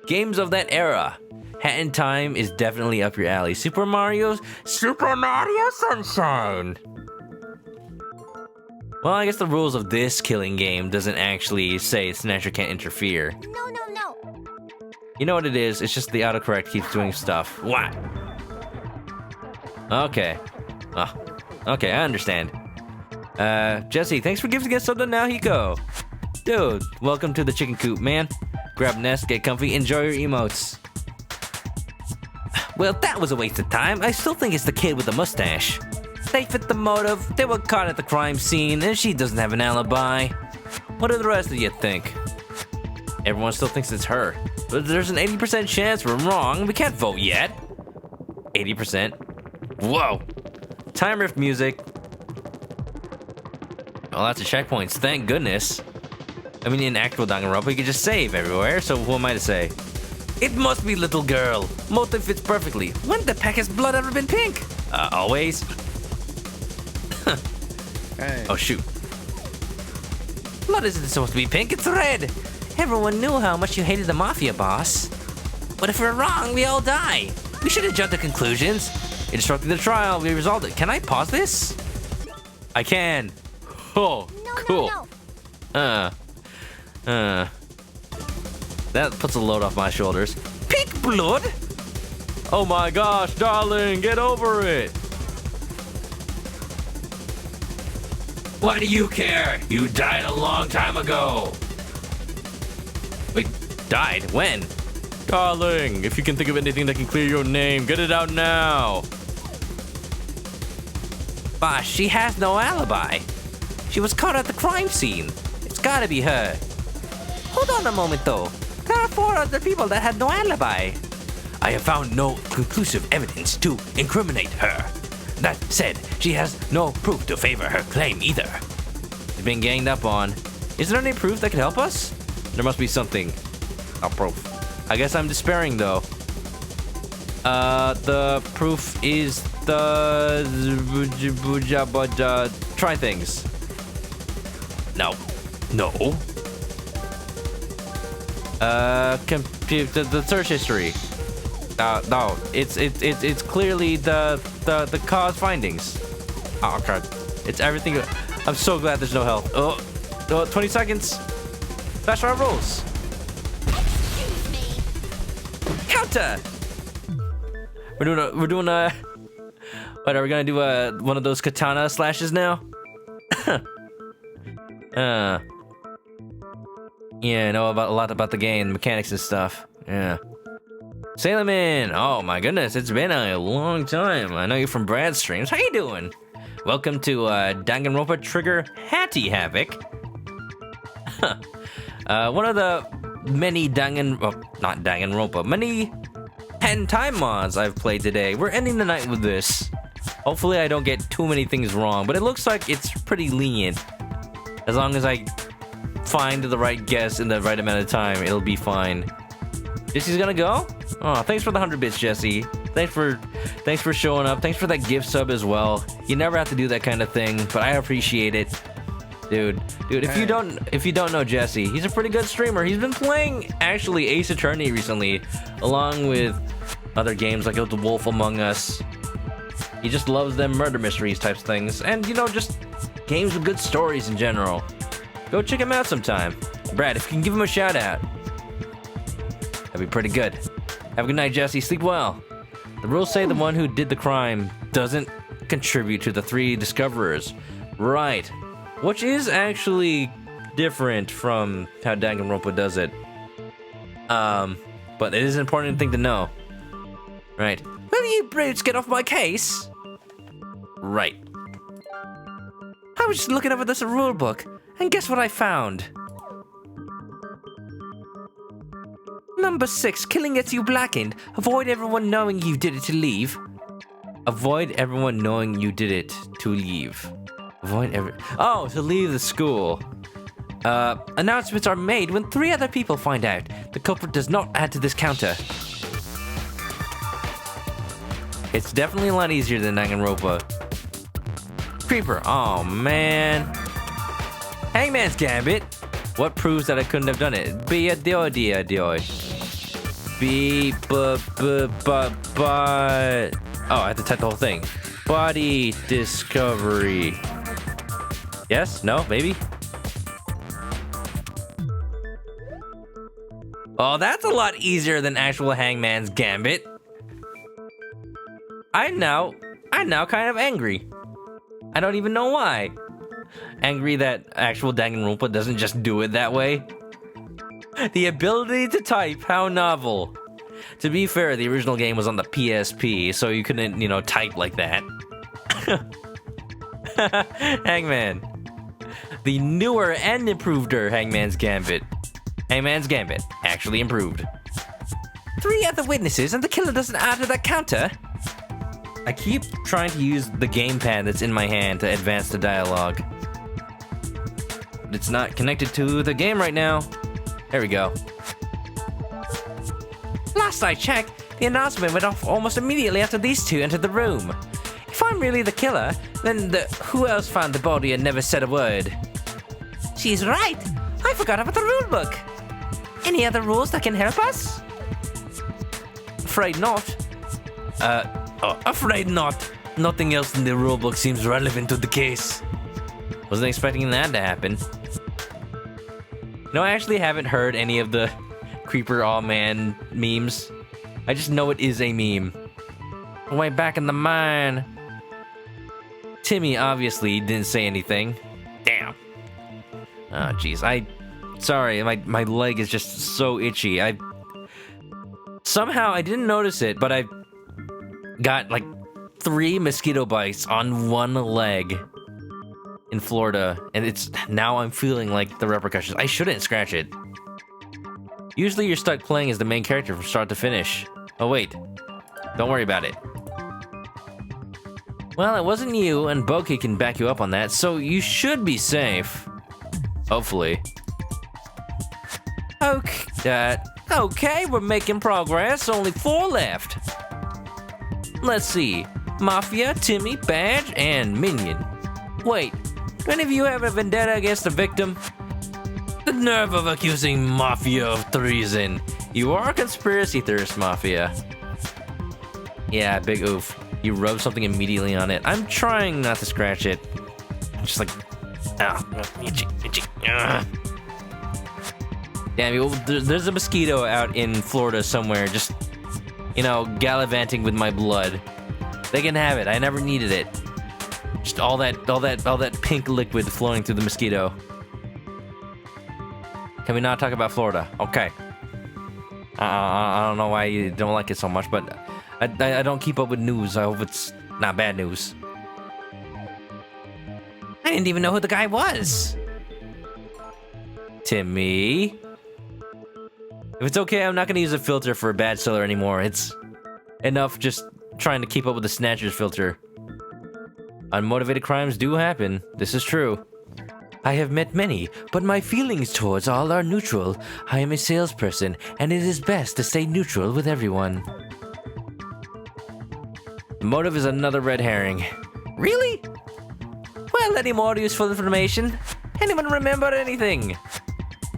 [SPEAKER 1] games of that era. Hat in Time is definitely up your alley. Super Mario Sunshine! Well, I guess the rules of this killing game doesn't actually say Snatcher can't interfere.
[SPEAKER 5] No.
[SPEAKER 1] You know what it is? It's just the autocorrect keeps doing stuff. What? Okay. Oh, okay, I understand. Jesse, thanks for giving us something now, Hiko. Dude, welcome to the chicken coop, man. Grab nest, get comfy, enjoy your emotes. Well, that was a waste of time. I still think it's the kid with the mustache. They fit the motive, they were caught at the crime scene, and she doesn't have an alibi. What do the rest of you think? Everyone still thinks it's her. But there's an 80% chance we're wrong. We can't vote yet. 80%? Whoa. Time rift music. Oh, lots of checkpoints. Thank goodness. I mean, in actual Danganronpa, you can just save everywhere, so who am I to say? It must be little girl. Motive fits perfectly. When the pack has blood ever been pink? Always.
[SPEAKER 6] Hey.
[SPEAKER 1] Oh, shoot. Blood isn't supposed to be pink, it's red. Everyone knew how much you hated the Mafia boss. But if we're wrong, we all die. We shouldn't jump to conclusions. Instructing the trial, we resolved it. Can I pause this? I can. Oh, cool.
[SPEAKER 5] No.
[SPEAKER 1] That puts a load off my shoulders. Pink blood? Oh my gosh, darling, get over it. Why do you care? You died a long time ago. Wait, died? When?
[SPEAKER 3] Darling, if you can think of anything that can clear your name, get it out now.
[SPEAKER 1] Boss, she has no alibi. She was caught at the crime scene. It's gotta be her. Hold on a moment, though. There are 4 other people that had no alibi. I have found no conclusive evidence to incriminate her. That said, she has no proof to favor her claim either. She's been ganged up on. Is there any proof that could help us? There must be something. No proof. I guess I'm despairing, though. The proof is the... try things. No. No. Compute the search history. No, it's clearly the cause findings. Oh god, it's everything. I'm so glad there's no health. Oh, 20 seconds. That's our rules. Counter. We're doing what are we gonna do? One of those katana slashes now? Yeah, I know a lot about the game, mechanics and stuff. Yeah. Sailorman, oh my goodness, it's been a long time. I know you're from Brad's streams. How you doing? Welcome to Danganronpa Trigger Hatty Havoc. One of the many not Danganronpa, many hentai mods I've played today. We're ending the night with this. Hopefully I don't get too many things wrong, but it looks like it's pretty lenient. As long as I find the right guess in the right amount of time, it'll be fine. Jesse's gonna go? Oh, thanks for the 100 bits, Jesse. Thanks for showing up. Thanks for that gift sub as well. You never have to do that kind of thing, but I appreciate it. Dude, if you don't know Jesse, he's a pretty good streamer. He's been playing actually Ace Attorney recently, along with other games like The Wolf Among Us. He just loves them murder mysteries types things, and you know, just games with good stories in general. Go check him out sometime. Brad, if you can give him a shout out, that'd be pretty good. Have a good night, Jesse. Sleep well. The rules say the one who did the crime doesn't contribute to the 3 discoverers. Right. Which is actually different from how Danganronpa does it. But it is an important thing to know. Right. Will you brutes get off my case? Right. I was just looking over this rule book, and guess what I found? Number 6, killing gets you blackened. Avoid everyone knowing you did it to leave. Avoid everyone knowing you did it to leave. Oh, to leave the school. Announcements are made when 3 other people find out. The culprit does not add to this counter. It's definitely a lot easier than Danganronpa. Creeper, oh man. Hangman's Gambit. What proves that I couldn't have done it? Be a dio. Oh, I have to type the whole thing. Body discovery. Yes? No? Maybe? Oh, that's a lot easier than actual Hangman's Gambit. I'm now kind of angry. I don't even know why. Angry that actual Danganronpa doesn't just do it that way. The ability to type, how novel. To be fair, the original game was on the PSP, so you couldn't, you know, type like that. Hangman. The newer and improvedder Hangman's Gambit. Hangman's Gambit, actually improved. 3 other witnesses and the killer doesn't add to that counter? I keep trying to use the gamepad that's in my hand to advance the dialogue. But it's not connected to the game right now. There we go. Last I checked, the announcement went off almost immediately after these 2 entered the room. If I'm really the killer, then who else found the body and never said a word? She's right. I forgot about the rule book. Any other rules that can help us? Afraid not. Afraid not. Nothing else in the rulebook seems relevant to the case. Wasn't expecting that to happen. No, I actually haven't heard any of the Creeper Aw Man memes. I just know it is a meme. Way back in the mine. Timmy obviously didn't say anything. Damn. Oh, jeez. Sorry, my leg is just so itchy. Somehow I didn't notice it, but I got like 3 mosquito bites on one leg in Florida, and now I'm feeling like the repercussions. I shouldn't scratch it. Usually you're stuck playing as the main character from start to finish. Oh wait, don't worry about it. Well, it wasn't you, and Bokeh can back you up on that, so you should be safe. Hopefully. Okay, we're making progress. Only 4 left. Let's see. Mafia, Timmy, Badge, and Minion. Wait, do any of you have a vendetta against the victim? The nerve of accusing Mafia of treason. You are a conspiracy theorist, Mafia. Yeah, big oof. You rub something immediately on it. I'm trying not to scratch it. Just like, itchy. Damn, there's a mosquito out in Florida somewhere, just, gallivanting with my blood. They can have it. I never needed it. Just all that pink liquid flowing through the mosquito. Can we not talk about Florida? Okay. I don't know why you don't like it so much, but I don't keep up with news. I hope it's not bad news. I didn't even know who the guy was. Timmy. If it's okay, I'm not going to use a filter for a bad seller anymore. It's enough just trying to keep up with the Snatcher's filter. Unmotivated crimes do happen. This is true. I have met many, but my feelings towards all are neutral. I am a salesperson, and it is best to stay neutral with everyone. The motive is another red herring. Really? Well, any more useful information? Anyone remember anything?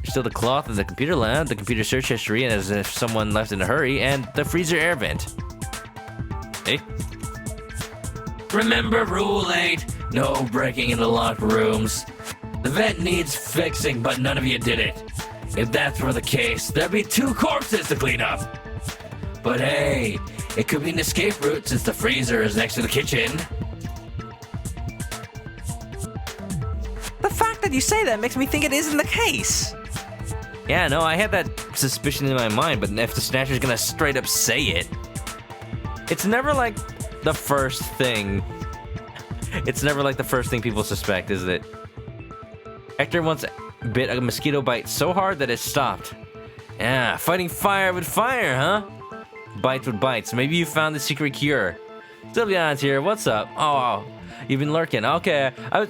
[SPEAKER 1] Still the cloth in the computer lab, the computer search history, and as if someone left in a hurry, and the freezer air vent. Hey? Remember Rule 8? No breaking into locked rooms. The vent needs fixing, but none of you did it. If that were the case, there'd be 2 corpses to clean up. But hey, it could be an escape route since the freezer is next to the kitchen. The fact that you say that makes me think it isn't the case. Yeah, no, I had that suspicion in my mind, but if the Snatcher's gonna straight up say it, it's never like the first thing. It's never like the first thing people suspect, is it? Hector once bit a mosquito bite so hard that it stopped. Yeah, fighting fire with fire, huh? Bites with bites. Maybe you found the secret cure. Sylvian's here. What's up? Oh, you've been lurking. Okay, I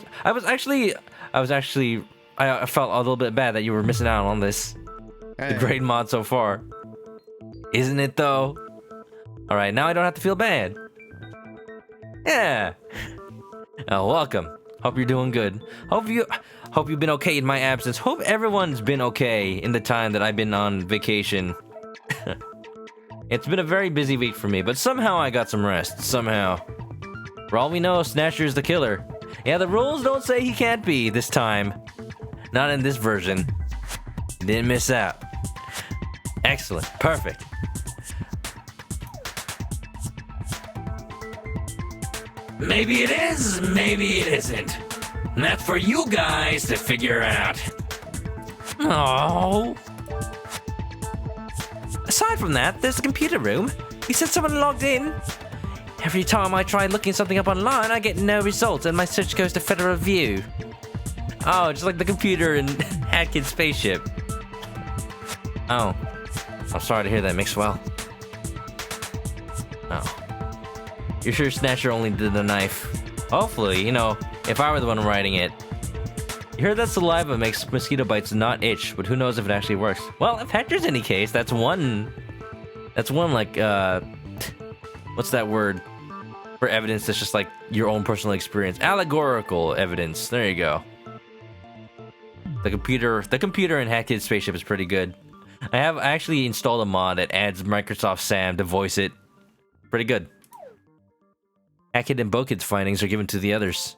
[SPEAKER 1] felt a little bit bad that you were missing out on this.
[SPEAKER 5] Hey.
[SPEAKER 1] The great mod so far. Isn't it though? Alright, now I don't have to feel bad. Yeah. Oh, welcome. Hope you're doing good. Hope you've been okay in my absence. Hope everyone's been okay in the time that I've been on vacation. It's been a very busy week for me, but somehow I got some rest. Somehow. For all we know, Snatcher's the killer. Yeah, the rules don't say he can't be this time. Not in this version. Didn't miss out. Excellent. Perfect. Maybe it is, maybe it isn't. And that's for you guys to figure out. Oh. Aside from that, there's the computer room. You said someone logged in. Every time I try looking something up online, I get no results, and my search goes to Federal View. Oh, just like the computer in Atkins Spaceship. Oh. I'm sorry to hear that, Mixwell. Oh. You're sure Snatcher only did the knife? Hopefully, if I were the one writing it. You heard that saliva makes mosquito bites not itch, but who knows if it actually works. Well, if Hector's any case, that's one like, what's that word? For evidence that's just like your own personal experience. Allegorical evidence. There you go. The computer in Hatchet Spaceship is pretty good. I actually installed a mod that adds Microsoft Sam to voice it. Pretty good. Hackett and Boked's findings are given to the others.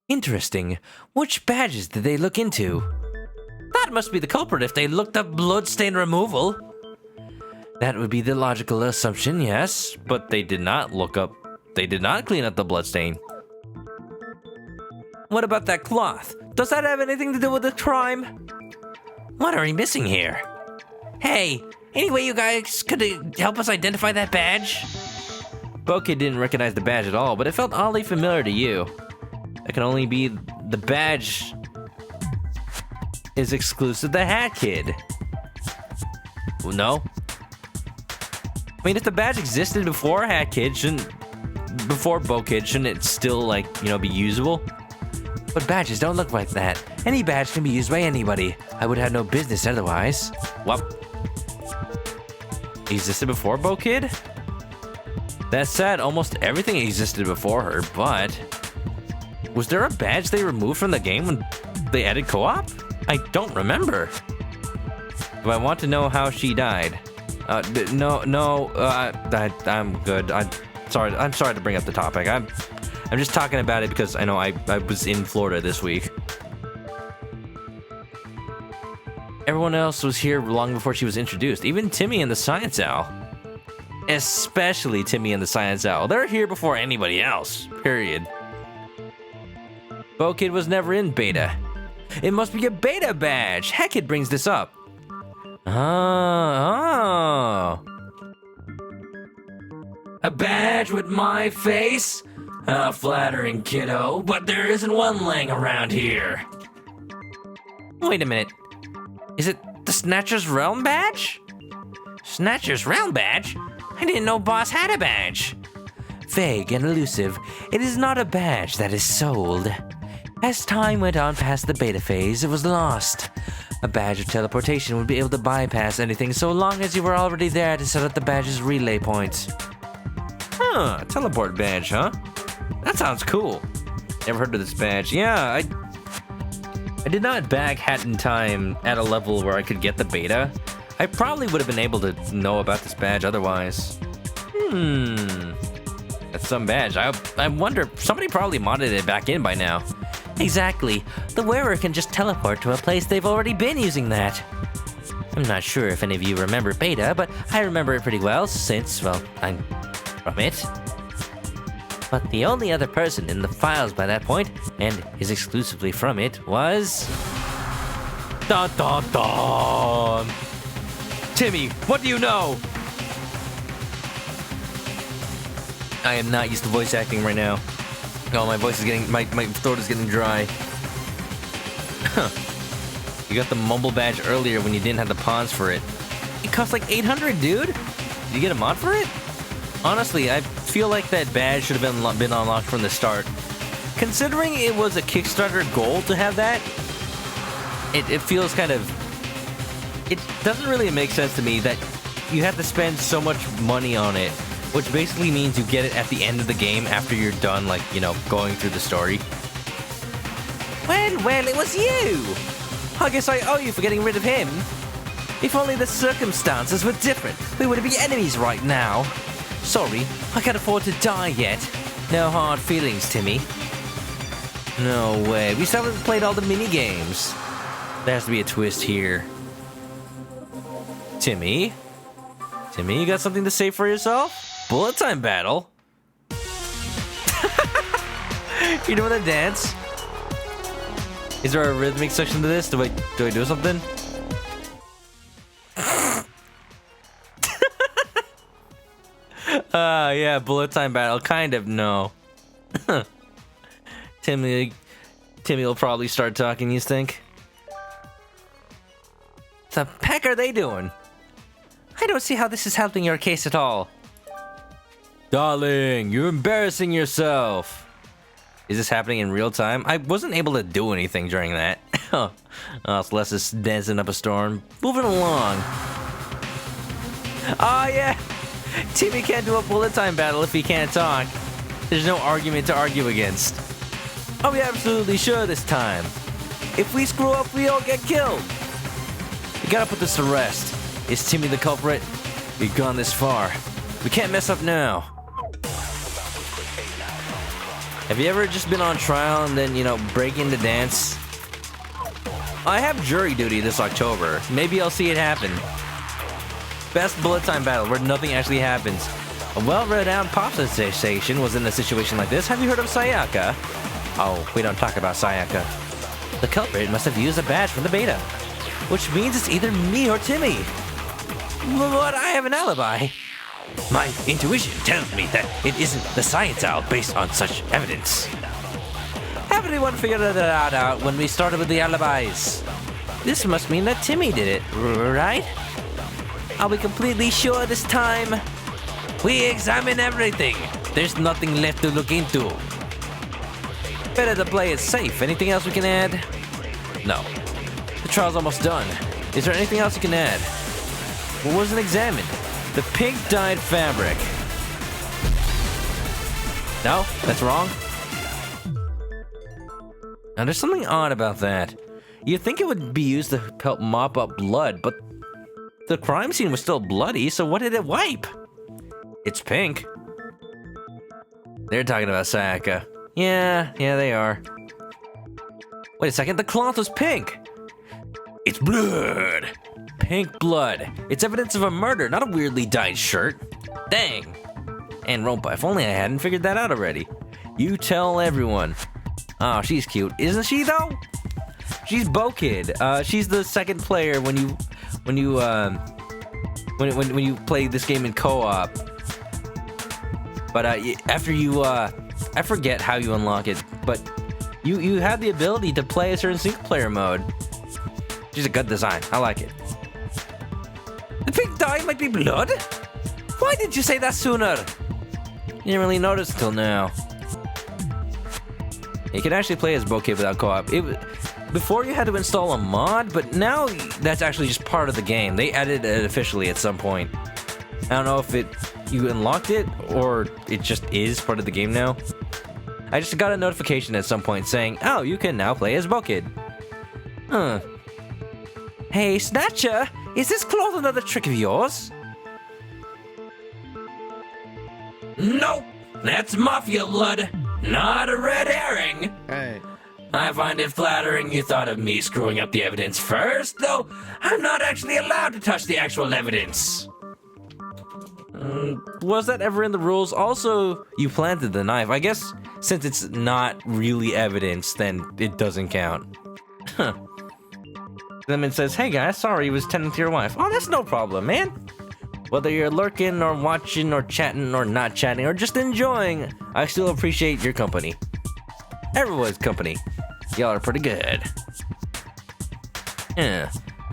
[SPEAKER 1] Interesting. Which badges did they look into? That must be the culprit if they looked up bloodstain removal. That would be the logical assumption, yes. But they did not clean up the bloodstain. What about that cloth? Does that have anything to do with the crime? What are we missing here? Hey, any way you guys could help us identify that badge? Bokid didn't recognize the badge at all, but it felt oddly familiar to you. It can only be the badge is exclusive to Hat Kid. Well, no. I mean, if the badge existed before Hat Kid, before Bokid, shouldn't it still, like, you know, be usable? But badges don't look like that. Any badge can be used by anybody. I would have no business otherwise. What? Existed before Bokid? That said, almost everything existed before her, but... Was there a badge they removed from the game when they added co-op? I don't remember. Do I want to know how she died? No, I'm good. I'm sorry to bring up the topic. I'm just talking about it because I know I was in Florida this week. Everyone else was here long before she was introduced. Even Timmy and the Science Owl. Especially Timmy and the Science Owl. They're here before anybody else. Period. Bokid was never in beta. It must be a beta badge. Heckett brings this up. Oh. A badge with my face? Flattering, kiddo, but there isn't one laying around here. Wait a minute. Is it the Snatcher's Realm badge? Snatcher's Realm badge? I didn't know Boss had a badge. Vague and elusive, it is not a badge that is sold. As time went on past the beta phase, it was lost. A badge of teleportation would be able to bypass anything so long as you were already there to set up the badge's relay points. Huh, teleport badge, huh? That sounds cool. Never heard of this badge. Yeah, I did not bag Hat in time at a level where I could get the beta. I probably would have been able to know about this badge otherwise. That's some badge. I wonder, somebody probably modded it back in by now. Exactly. The wearer can just teleport to a place they've already been using that. I'm not sure if any of you remember beta, but I remember it pretty well since, well, I'm from it. But the only other person in the files by that point, and is exclusively from it, was... Dun dun dun! Timmy, what do you know? I am not used to voice acting right now. Oh, my voice is getting, my throat is getting dry. You got the mumble badge earlier when you didn't have the pawns for it. It cost like 800, dude. Did you get a mod for it? Honestly, I feel like that badge should have been unlocked from the start. Considering it was a Kickstarter goal to have that, it feels kind of... It doesn't really make sense to me that you have to spend so much money on it, which basically means you get it at the end of the game after you're done, like, you know, going through the story. Well, it was you! I guess I owe you for getting rid of him. If only the circumstances were different, we wouldn't be enemies right now. Sorry, I can't afford to die yet. No hard feelings, Timmy. No way, we still haven't played all the mini-games. There has to be a twist here. Timmy? Timmy, you got something to say for yourself? Bullet time battle? You doing a dance? Is there a rhythmic section to this? Do I do something? Yeah, bullet time battle. Kind of, no. Timmy will probably start talking, you think? The heck are they doing? I don't see how this is helping your case at all. Darling, you're embarrassing yourself. Is this happening in real time? I wasn't able to do anything during that. Oh, Celeste is dancing up a storm. Moving along. Oh, yeah. Timmy can't do a bullet time battle if he can't talk. There's no argument to argue against. I'll be absolutely sure this time. If we screw up, we all get killed. We gotta put this to rest. Is Timmy the culprit? We've gone this far. We can't mess up now. Have you ever just been on trial and then, you know, break into dance? I have jury duty this October. Maybe I'll see it happen. Best bullet time battle where nothing actually happens. A well-renowned pop sensation was in a situation like this. Have you heard of Sayaka? Oh, we don't talk about Sayaka. The culprit must have used a badge from the beta, which means it's either me or Timmy. But I have an alibi. My intuition tells me that it isn't the science owl based on such evidence. Everyone figured that out when we started with the alibis. This must mean that Timmy did it, right? Are we completely sure this time? We examine everything. There's nothing left to look into. Better to play it safe. Anything else we can add? No. The trial's almost done. Is there anything else you can add? What wasn't examined? The pink dyed fabric. No? That's wrong? Now there's something odd about that. You'd think it would be used to help mop up blood, but the crime scene was still bloody, so what did it wipe? It's pink. They're talking about Sayaka. Yeah, they are. Wait a second, the cloth was pink! It's blood! Pink blood. It's evidence of a murder, not a weirdly dyed shirt. Dang! And Rompa, if only I hadn't figured that out already. You tell everyone. Oh, she's cute. Isn't she, though? She's Bo Kid. She's the second player when you play this game in co-op. But after you, I forget how you unlock it, but you have the ability to play a certain single-player mode. She's a good design. I like it. The pink dye might be blood? Why didn't you say that sooner? You didn't really notice until now. You can actually play as Bo Kid without co-op. Before you had to install a mod, but now that's actually just part of the game. They added it officially at some point. I don't know if you unlocked it or it just is part of the game now. I just got a notification at some point saying, oh, you can now play as Bo Kid. Huh. Hey, Snatcher, is this cloth another trick of yours? Nope, that's mafia blood, not a red herring.
[SPEAKER 5] Hey.
[SPEAKER 1] I find it flattering you thought of me screwing up the evidence first, though I'm not actually allowed to touch the actual evidence. Was that ever in the rules? Also, you planted the knife. I guess since it's not really evidence, then it doesn't count. Huh. Then it says, hey guys, sorry he was tending to your wife. Oh, that's no problem, man. Whether you're lurking or watching or chatting or not chatting or just enjoying, I still appreciate your company. Everyone's company. Y'all are pretty good.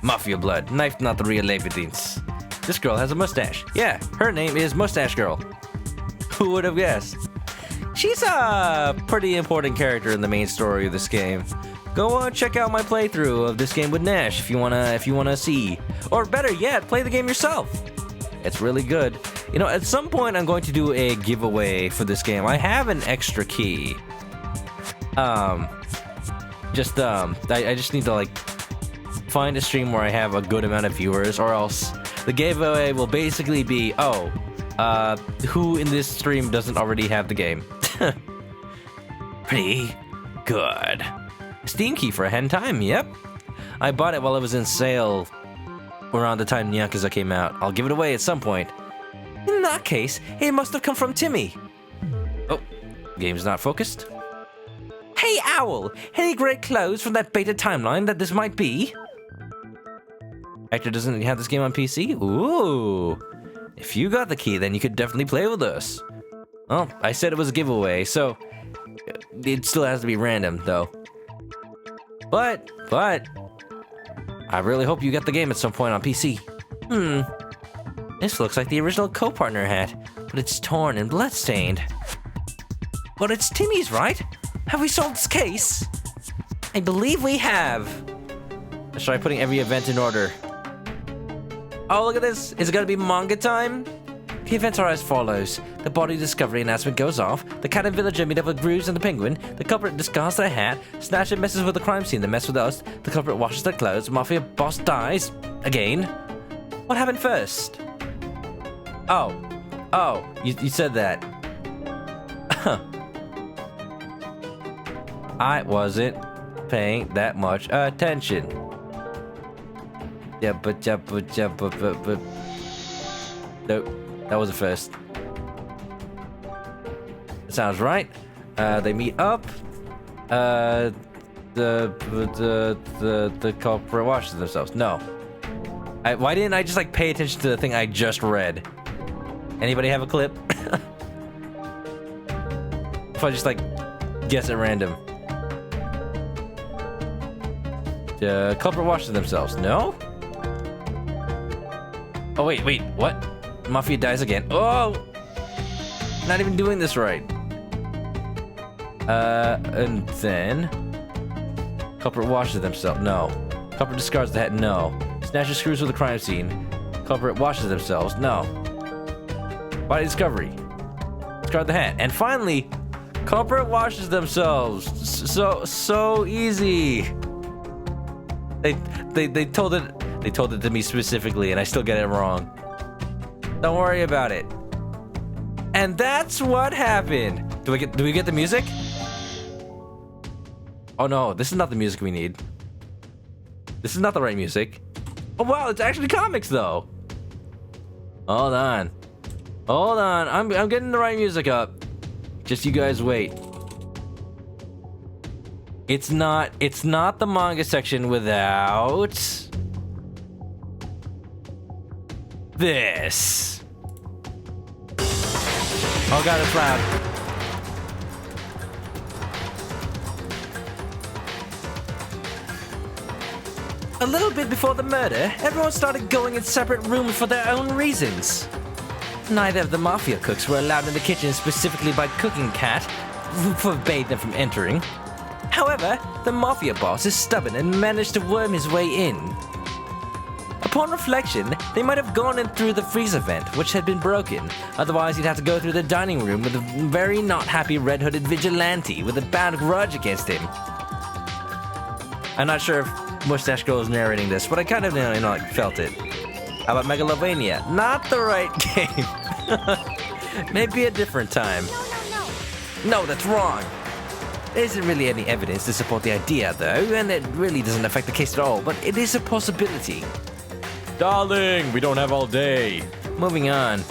[SPEAKER 1] Mafia blood. Knife not the real evidence. This girl has a mustache. Yeah, her name is Mustache Girl. Who would have guessed? She's a pretty important character in the main story of this game. Go check out my playthrough of this game with Nash if you wanna see. Or better yet, play the game yourself. It's really good. You know, at some point I'm going to do a giveaway for this game. I have an extra key. I just need to find a stream where I have a good amount of viewers, or else the giveaway will basically be, who in this stream doesn't already have the game? Pretty good. Steam key for a hen time, yep. I bought it while it was in sale around the time Yakuza came out. I'll give it away at some point. In that case, it must have come from Timmy. Oh, game's not focused. Hey, Owl! Any great clothes from that beta timeline that this might be? Hector doesn't have this game on PC? Ooh. If you got the key, then you could definitely play with us. Well, I said it was a giveaway, so it still has to be random, though. But, I really hope you get the game at some point on PC. This looks like the original co-partner hat, but it's torn and bloodstained. But it's Timmy's, right? Have we solved this case? I believe we have. Let's try putting every event in order. Oh, look at this. Is it gonna be manga time? The events are as follows. The body discovery announcement goes off. The cat and villager meet up with Grooves and the penguin. The culprit discards their hat. Snatcher messes with the crime scene. They mess with us. The culprit washes their clothes. Mafia boss dies. Again. What happened first? Oh, you said that. I wasn't paying that much attention. Nope, that was the first. Sounds right. They meet up. The culprit washes themselves. No. Why didn't I just like pay attention to the thing I just read? Anybody have a clip? If I just like guess at random. The culprit washes themselves. No? Oh wait, what? Mafia dies again. Oh! Not even doing this right. And then culprit washes themselves. No. Culprit discards the hat. No. Snatcher screws with the crime scene. Culprit washes themselves. No. Body discovery. Discard the hat. And finally, culprit washes themselves. So easy. They told it to me specifically, and I still get it wrong. Don't worry about it. And that's what happened. Do we get the music? Oh no, this is not the music we need. This is not the right music. Oh wow, it's actually comics though. Hold on. I'm getting the right music up. Just you guys wait. It's not the manga section without this. Oh god, it's loud. A little bit before the murder, everyone started going in separate rooms for their own reasons. Neither of the mafia cooks were allowed in the kitchen specifically by Cooking Cat, who forbade them from entering. However, the mafia boss is stubborn and managed to worm his way in. Upon reflection, they might have gone in through the freezer vent, which had been broken. Otherwise, he'd have to go through the dining room with a very not happy red-hooded vigilante with a bad grudge against him. I'm not sure if Mustache Girl is narrating this, but I kind of like felt it. How about Megalovania? Not the right game. Maybe a different time. No, that's wrong. There isn't really any evidence to support the idea, though, and it really doesn't affect the case at all, but it is a possibility.
[SPEAKER 3] Darling, we don't have all day.
[SPEAKER 1] Moving on.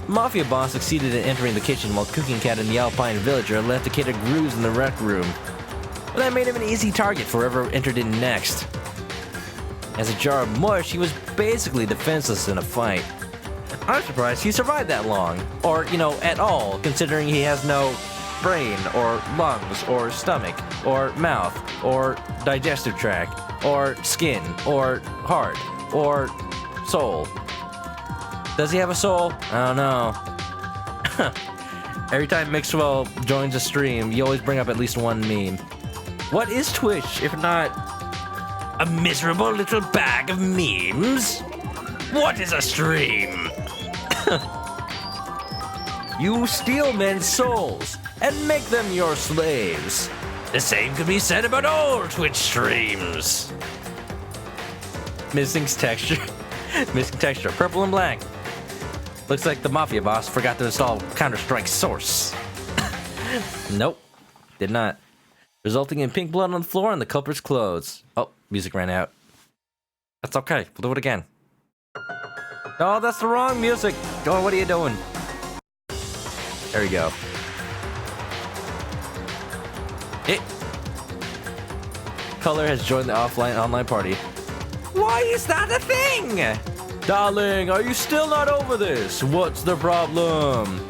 [SPEAKER 1] Mafia boss succeeded in entering the kitchen while Cooking Cat and the Alpine villager left to cater grooves in the rec room. But that made him an easy target for whoever entered in next. As a jar of mush, he was basically defenseless in a fight. I'm surprised he survived that long, or, at all, considering he has no brain, or lungs, or stomach, or mouth, or digestive tract, or skin, or heart, or soul. Does he have a soul? I don't know. Every time Mixwell joins a stream, you always bring up at least one meme. What is Twitch, if not a miserable little bag of memes? What is a stream? You steal men's souls and make them your slaves. The same could be said about all Twitch streams. Missing texture. Missing texture. Purple and black. Looks like the mafia boss forgot to install Counter-Strike Source. Nope. Did not. Resulting in pink blood on the floor and the culprit's clothes. Oh, music ran out. That's okay. We'll do it again. Oh, that's the wrong music. Oh, what are you doing? There we go. Color has joined the online party. Why is that a thing? Darling, are you still not over this? What's the problem?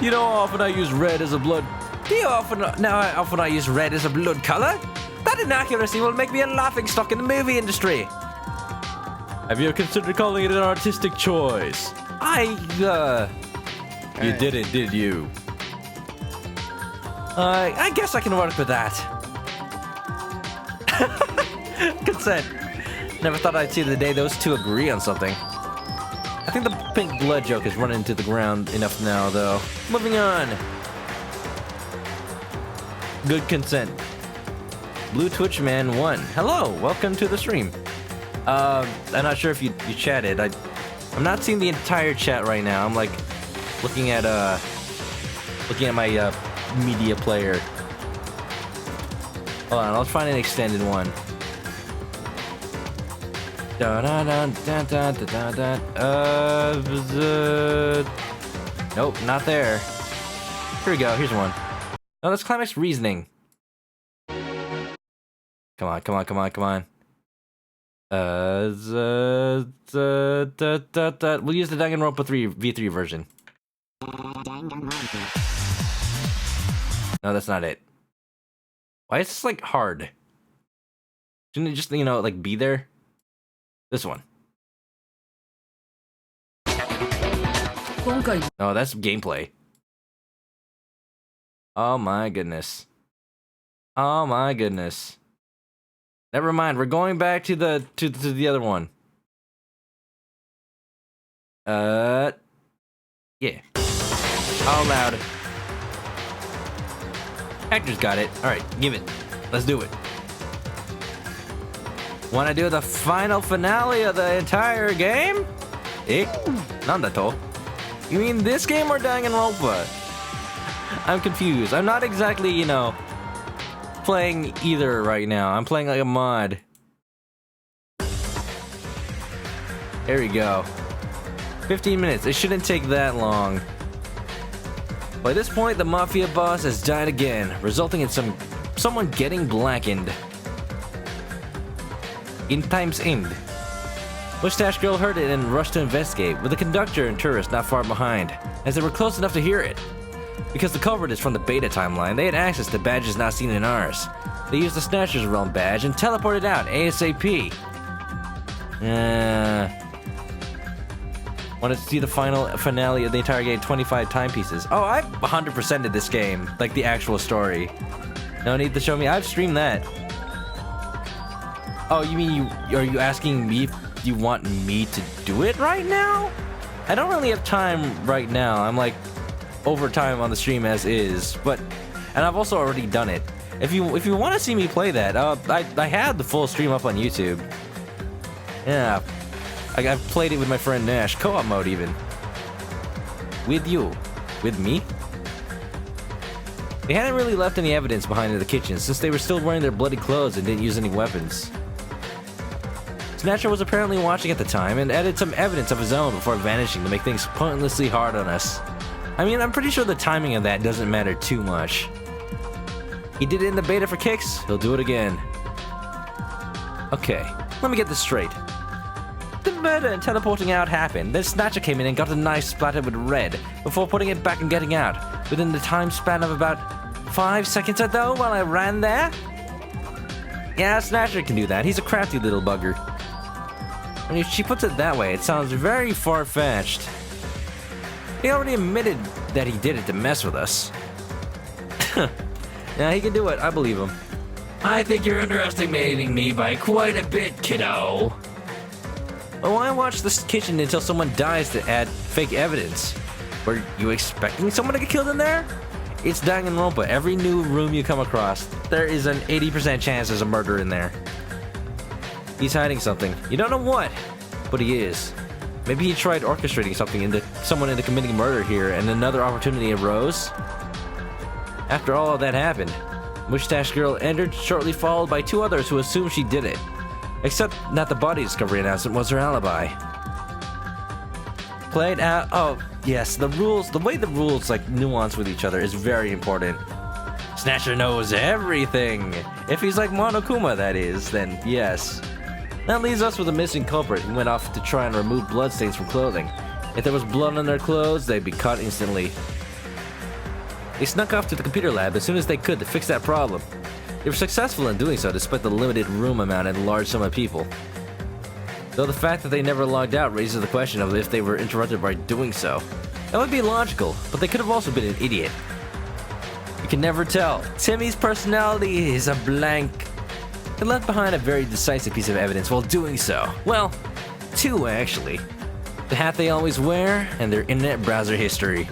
[SPEAKER 1] You know how often I use red as a blood... How often I use red as a blood color? That inaccuracy will make me a laughingstock in the movie industry. Have you considered calling it an artistic choice? You didn't, did you? I guess I can work with that. Consent. Never thought I'd see the day those two agree on something. I think the pink blood joke is running into the ground enough now, though. Moving on. Good consent. Blue Twitch Man 1. Hello, welcome to the stream. I'm not sure if you chatted. I'm not seeing the entire chat right now. I'm like looking at my media player. Hold on, I'll find an extended one. Nope, not there. Here we go. Here's one. No, that's climax reasoning. Come on, come on, come on, come on. We'll use the Danganronpa 3 V3 version. No, that's not it. Why is this like hard? Shouldn't it just, you know, like be there? This one. No, that's gameplay. Oh my goodness. Oh my goodness. Never mind, we're going back to the other one. Yeah. All loud. Actors got it. Alright, give it. Let's do it. Wanna do the final finale of the entire game? Nandato? You mean this game or Danganronpa? I'm confused. I'm not exactly, you know, playing either right now. I'm playing like a mod. There we go. 15 minutes. It shouldn't take that long. By this point, the mafia boss has died again, resulting in someone getting blackened. In time's end. Mustache Girl heard it and rushed to investigate, with the conductor and tourist not far behind, as they were close enough to hear it. Because the culprit is from the beta timeline, they had access to badges not seen in ours. They used the Snatcher's Realm badge and teleported out ASAP. Wanted to see the finale of the entire game 25 timepieces. Oh, I've 100%ed this game, like the actual story. No need to show me, I've streamed that. Oh, you mean are you asking me if you want me to do it right now? I don't really have time right now. I'm like over time on the stream as is, and I've also already done it. If you want to see me play that, I had the full stream up on YouTube. Yeah, I've played it with my friend Nash, co-op mode even. With you, with me. They hadn't really left any evidence behind in the kitchen since they were still wearing their bloody clothes and didn't use any weapons. Snatcher was apparently watching at the time and added some evidence of his own before vanishing to make things pointlessly hard on us. I mean, I'm pretty sure the timing of that doesn't matter too much. He did it in the beta for kicks, he'll do it again. Okay, let me get this straight. The murder and teleporting out happened, then Snatcher came in and got a knife splattered with red before putting it back and getting out, within the time span of about 5 seconds or so while I ran there. Yeah, Snatcher can do that, he's a crafty little bugger. When she puts it that way, it sounds very far-fetched. He already admitted that he did it to mess with us. Yeah, he can do it. I believe him.
[SPEAKER 2] I think you're underestimating me by quite a bit, kiddo.
[SPEAKER 1] Well, why watch this kitchen until someone dies to add fake evidence? Were you expecting someone to get killed in there? It's Danganronpa. Every new room you come across, there is an 80% chance there's a murder in there. He's hiding something. You don't know what, but he is. Maybe he tried orchestrating someone into committing murder here, and another opportunity arose. After all of that happened, Mustache Girl entered, shortly followed by two others who assumed she did it. Except that the body discovery announcement was her alibi. Played out. Oh yes, the way the rules like nuance with each other is very important. Snatcher knows everything. If he's like Monokuma, that is, then yes. That leaves us with a missing culprit who went off to try and remove bloodstains from clothing. If there was blood on their clothes, they'd be caught instantly. They snuck off to the computer lab as soon as they could to fix that problem. They were successful in doing so despite the limited room amount and large sum of people. Though the fact that they never logged out raises the question of if they were interrupted by doing so. That would be logical, but they could have also been an idiot. You can never tell. Timmy's personality is a blank. They left behind a very decisive piece of evidence while doing so. Well, two actually. The hat they always wear and their internet browser history.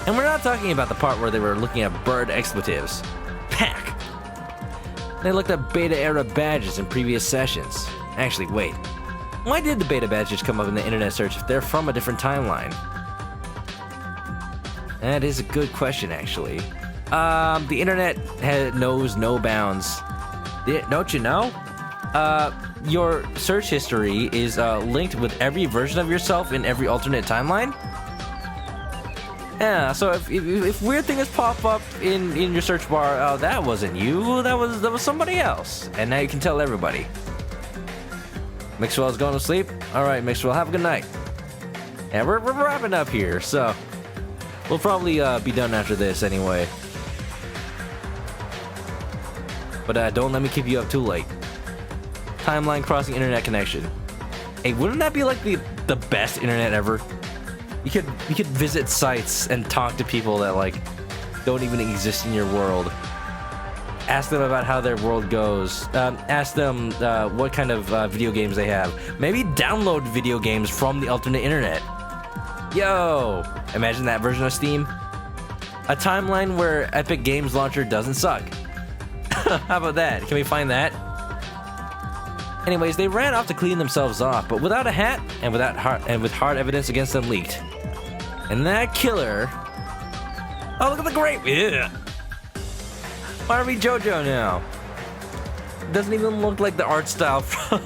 [SPEAKER 1] And we're not talking about the part where they were looking at bird expletives. Pack! They looked at beta era badges in previous sessions. Actually, wait. Why did the beta badges come up in the internet search if they're from a different timeline? That is a good question, actually. The internet knows no bounds. Don't you know? Your search history is linked with every version of yourself in every alternate timeline. Yeah, so if weird things pop up in your search bar, oh, that wasn't you, that was somebody else. And now you can tell everybody. Mixwell's going to sleep? Alright, Mixwell, have a good night. And we're wrapping up here, so we'll probably be done after this anyway. But don't let me keep you up too late. Timeline crossing internet connection. Hey, wouldn't that be like the best internet ever? You could visit sites and talk to people that like don't even exist in your world. Ask them about how their world goes. Ask them what kind of video games they have. Maybe download video games from the alternate internet. Yo, imagine that version of Steam. A timeline where Epic Games Launcher doesn't suck. How about that? Can we find that? Anyways, they ran off to clean themselves off, but without a hat and with hard evidence against them leaked. And that killer. Oh, look at the grape! Yeah. Why are we JoJo now? Doesn't even look like the art style from.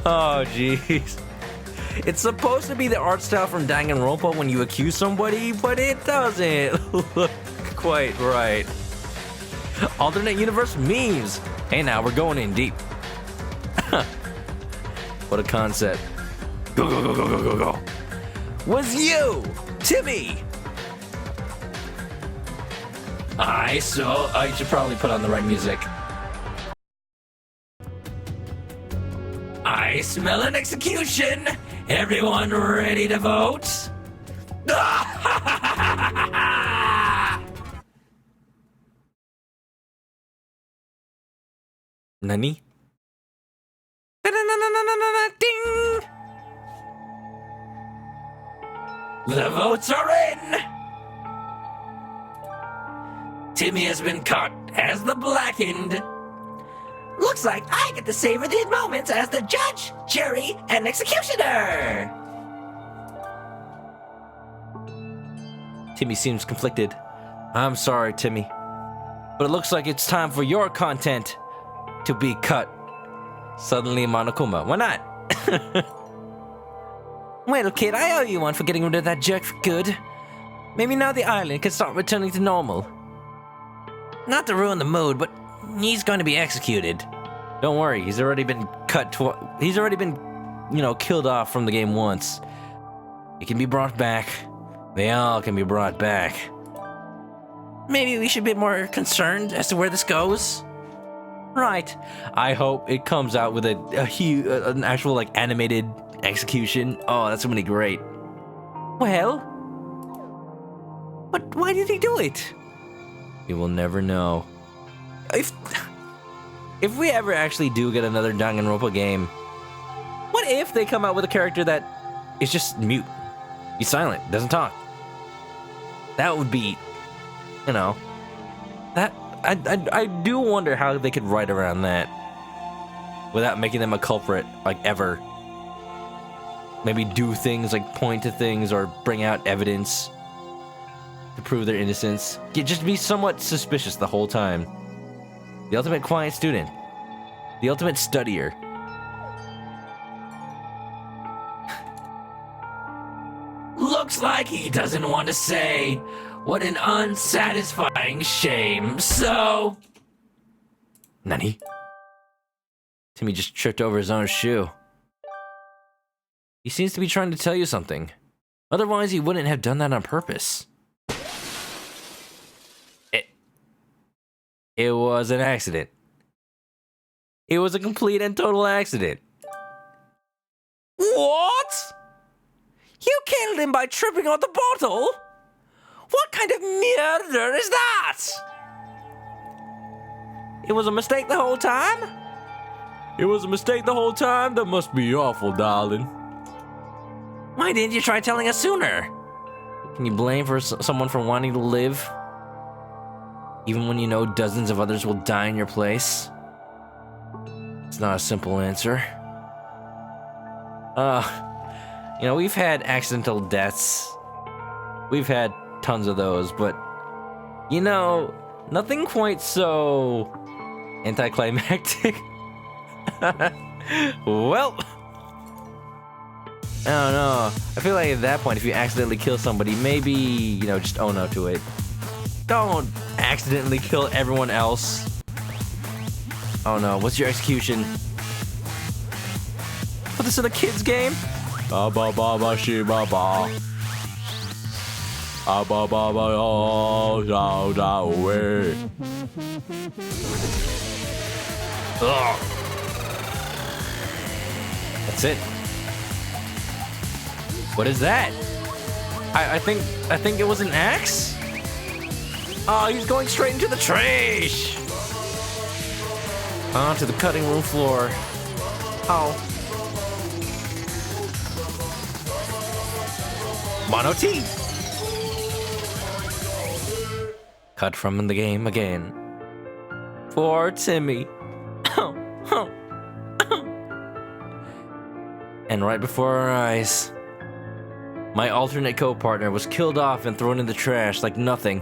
[SPEAKER 1] Oh, jeez. It's supposed to be the art style from Danganronpa when you accuse somebody, but it doesn't look quite right. Alternate universe memes. Hey, now we're going in deep. What a concept. Go, go, go, go, go, go, go. Was you, Timmy? I should probably put on the right music. I smell an execution. Everyone ready to vote? Nani? Ding! The votes are in! Timmy has been caught as the blackened. Looks like I get to savor these moments as the judge, jury, and executioner! Timmy seems conflicted. I'm sorry, Timmy. But it looks like it's time for your content to be cut. Suddenly, Monokuma. Why not? Well, kid, I owe you one for getting rid of that jerk for good. Maybe now the island can start returning to normal. Not to ruin the mood, but he's going to be executed. Don't worry, he's already been he's already been, killed off from the game once. He can be brought back. They all can be brought back. Maybe we should be more concerned as to where this goes. Right. I hope it comes out with an actual like animated execution. Oh, that's gonna be great. Well, but why did he do it? We will never know. If we ever actually do get another Danganronpa game, what if they come out with a character that is just mute? He's silent, doesn't talk. That would be, that I do wonder how they could write around that without making them a culprit, like, ever. Maybe do things like point to things or bring out evidence to prove their innocence. Just be somewhat suspicious the whole time. The ultimate quiet student. The ultimate studier. Looks like he doesn't want to say. What an unsatisfying shame. So... Nani? Timmy just tripped over his own shoe. He seems to be trying to tell you something. Otherwise, he wouldn't have done that on purpose. It was an accident. It was a complete and total accident. What? You killed him by tripping on the bottle? What kind of murder is that? It was a mistake the whole time? It was a mistake the whole time? That must be awful, darling. Why didn't you try telling us sooner? Can you blame someone for wanting to live? Even when you know dozens of others will die in your place? It's not a simple answer. We've had accidental deaths. We've had tons of those, but nothing quite so anticlimactic. Well, I don't know. I feel like at that point, if you accidentally kill somebody, maybe, you know, just own up to it. Don't accidentally kill everyone else. Oh no, what's your execution? Put this in a kid's game?
[SPEAKER 3] Ba ba ba ba shi ba ba. Ba ba ba oh da da away.
[SPEAKER 1] Ugh. That's it. What is that? I think it was an axe? Oh, he's going straight into the trash. Onto the cutting room floor. Oh. Mono T. Cut from the game again. Poor Timmy. And right before our eyes, my alternate co-partner was killed off and thrown in the trash like nothing.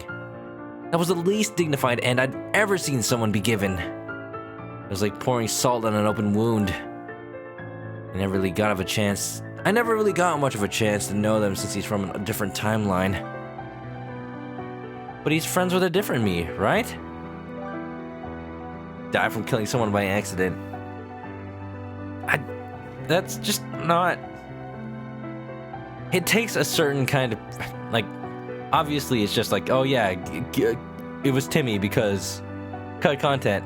[SPEAKER 1] That was the least dignified end I'd ever seen someone be given. It was like pouring salt on an open wound. I never really got much of a chance to know them since he's from a different timeline. But he's friends with a different me, right? Die from killing someone by accident. That's just not... It takes a certain kind of... Like, obviously it's just like, oh yeah, it was Timmy because... Cut content.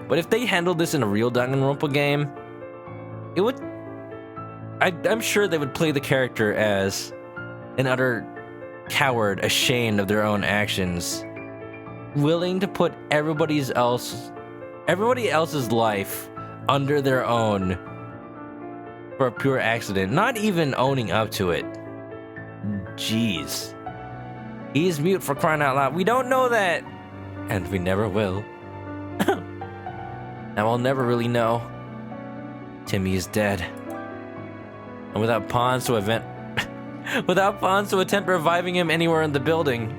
[SPEAKER 1] But if they handled this in a real Danganronpa game, it would... I'm sure they would play the character as an utter coward, ashamed of their own actions, willing to put everybody else's life under their own for a pure accident, not even owning up to it. Jeez. He's mute for crying out loud. We don't know that, and we never will. Now I'll never really know. Timmy is dead. And without pawns to attempt reviving him anywhere in the building.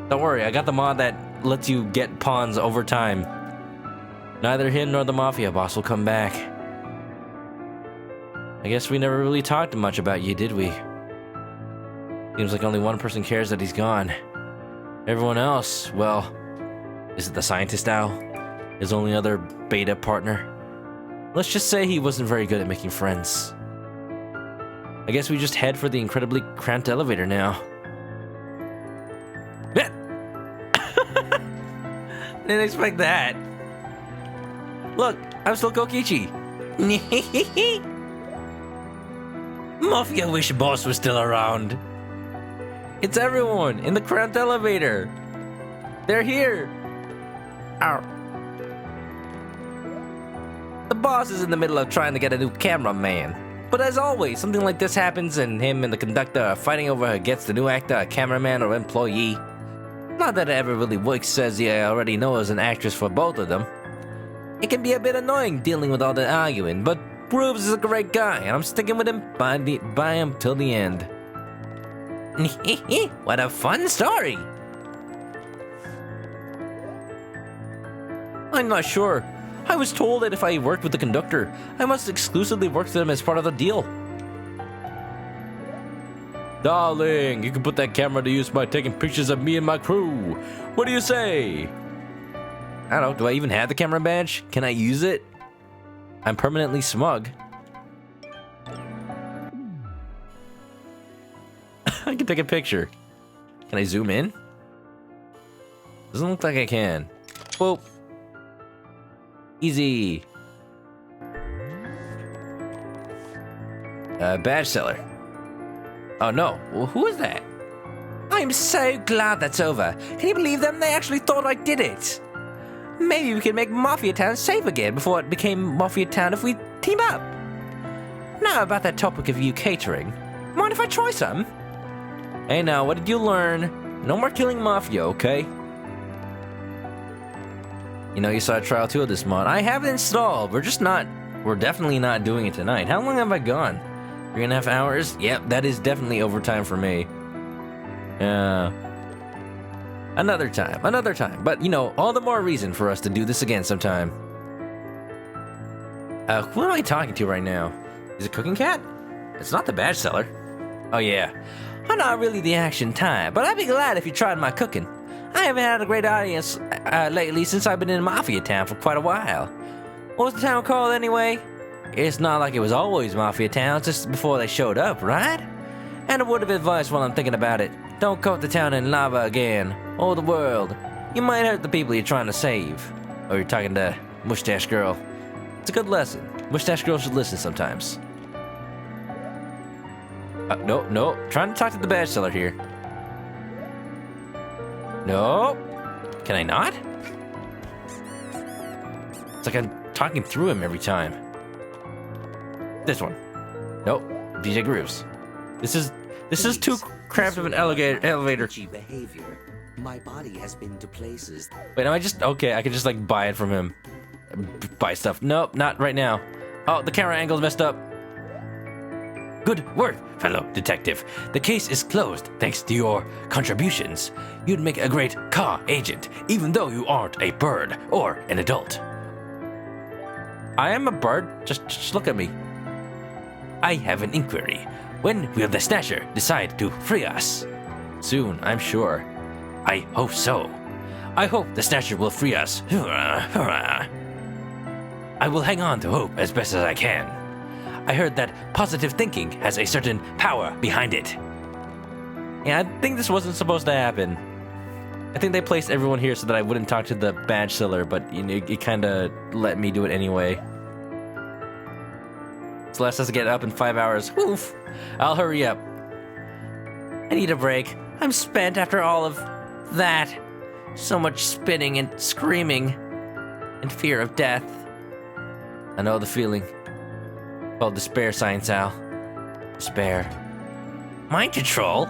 [SPEAKER 1] Don't worry, I got the mod that lets you get pawns over time. Neither him nor the mafia boss will come back. I guess we never really talked much about you, did we? Seems like only one person cares that he's gone. Everyone else, well, is it the scientist owl? His only other beta partner? Let's just say he wasn't very good at making friends. I guess we just head for the incredibly cramped elevator now. Didn't expect that. Look, I'm still Kokichi. Mafia wish boss was still around. It's everyone in the cramped elevator. They're here. Ow. The boss is in the middle of trying to get a new cameraman. But as always, something like this happens and him and the conductor are fighting over who gets the new actor, a cameraman, or employee. Not that it ever really works, as I already know as an actress for both of them. It can be a bit annoying dealing with all the arguing, but Grooves is a great guy, and I'm sticking with him by him till the end. What a fun story! I'm not sure. I was told that if I worked with the conductor, I must exclusively work with him as part of the deal. Darling, you can put that camera to use by taking pictures of me and my crew. What do you say? I don't know, do I even have the camera badge? Can I use it? I'm permanently smug. I can take a picture. Can I zoom in? Doesn't look like I can. Whoa. Easy. Badge seller. Oh no, well, who is that? I'm so glad that's over. Can you believe them? They actually thought I did it. Maybe we can make Mafia Town safe again before it became Mafia Town if we team up. Now about that topic of you catering. Mind if I try some? Hey now, what did you learn? No more killing Mafia, okay? You know, you saw a trial 2 of this mod. I have it installed. We're definitely not doing it tonight. How long have I gone? 3.5 hours? Yep, that is definitely overtime for me. Yeah. Another time. But, you know, all the more reason for us to do this again sometime. Who am I talking to right now? Is it Cooking Cat? It's not the badge seller. Oh yeah. I'm not really the action type, but I'd be glad if you tried my cooking. I haven't had a great audience lately since I've been in Mafia Town for quite a while. What was the town called anyway? It's not like it was always Mafia Town, just before they showed up, right? And a word of advice while I'm thinking about it. Don't coat the town in lava again, or the world. You might hurt the people you're trying to save. Or you're talking to Mustache Girl. It's a good lesson. Mustache Girl should listen sometimes. No. Trying to talk to the badge seller here. No. Can I not? It's like I'm talking through him every time. This one. Nope. DJ Grooves. This is too cramped of an elevator.
[SPEAKER 5] Behavior. My body has been to places.
[SPEAKER 1] Wait, am I just okay? I can just like buy it from him. Buy stuff. Nope, not right now. Oh, the camera angle's messed up. Good work, fellow detective. The case is closed thanks to your contributions. You'd make a great car agent, even though you aren't a bird or an adult. I am a bird. Just look at me. I have an inquiry. When will the Snatcher decide to free us? Soon, I'm sure. I hope so. I hope the Snatcher will free us. I will hang on to hope as best as I can. I heard that positive thinking has a certain power behind it. Yeah, I think this wasn't supposed to happen. I think they placed everyone here so that I wouldn't talk to the badge seller, but you know, it kind of let me do it anyway. Celeste has to get up in 5 hours. Woof! I'll hurry up. I need a break. I'm spent after all of that. So much spinning and screaming and fear of death. I know the feeling. Called despair, Science Al. Despair. Mind control?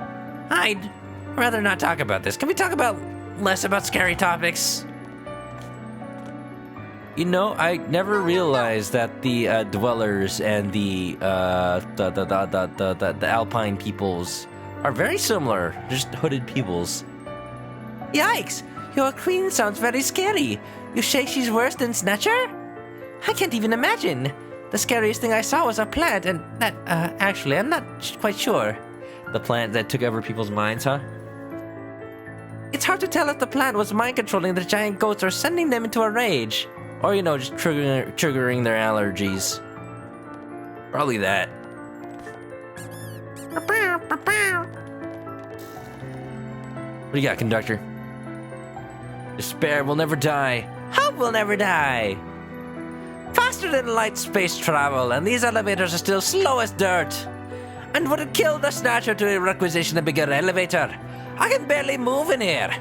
[SPEAKER 1] I'd rather not talk about this. Can we talk about less about scary topics? You know, I never realized that the dwellers and the Alpine peoples are very similar. Just hooded peoples. Yikes! Your queen sounds very scary. You say she's worse than Snatcher? I can't even imagine. The scariest thing I saw was a plant, and that, actually, I'm not quite sure. The plant that took over people's minds, huh? It's hard to tell if the plant was mind-controlling the giant goats or sending them into a rage. Or, you know, just triggering their allergies. Probably that. What do you got, conductor? Despair will never die. Hope will never die. Faster than light space travel, and these elevators are still slow as dirt. And would it kill the Snatcher to requisition a bigger elevator? I can barely move in here.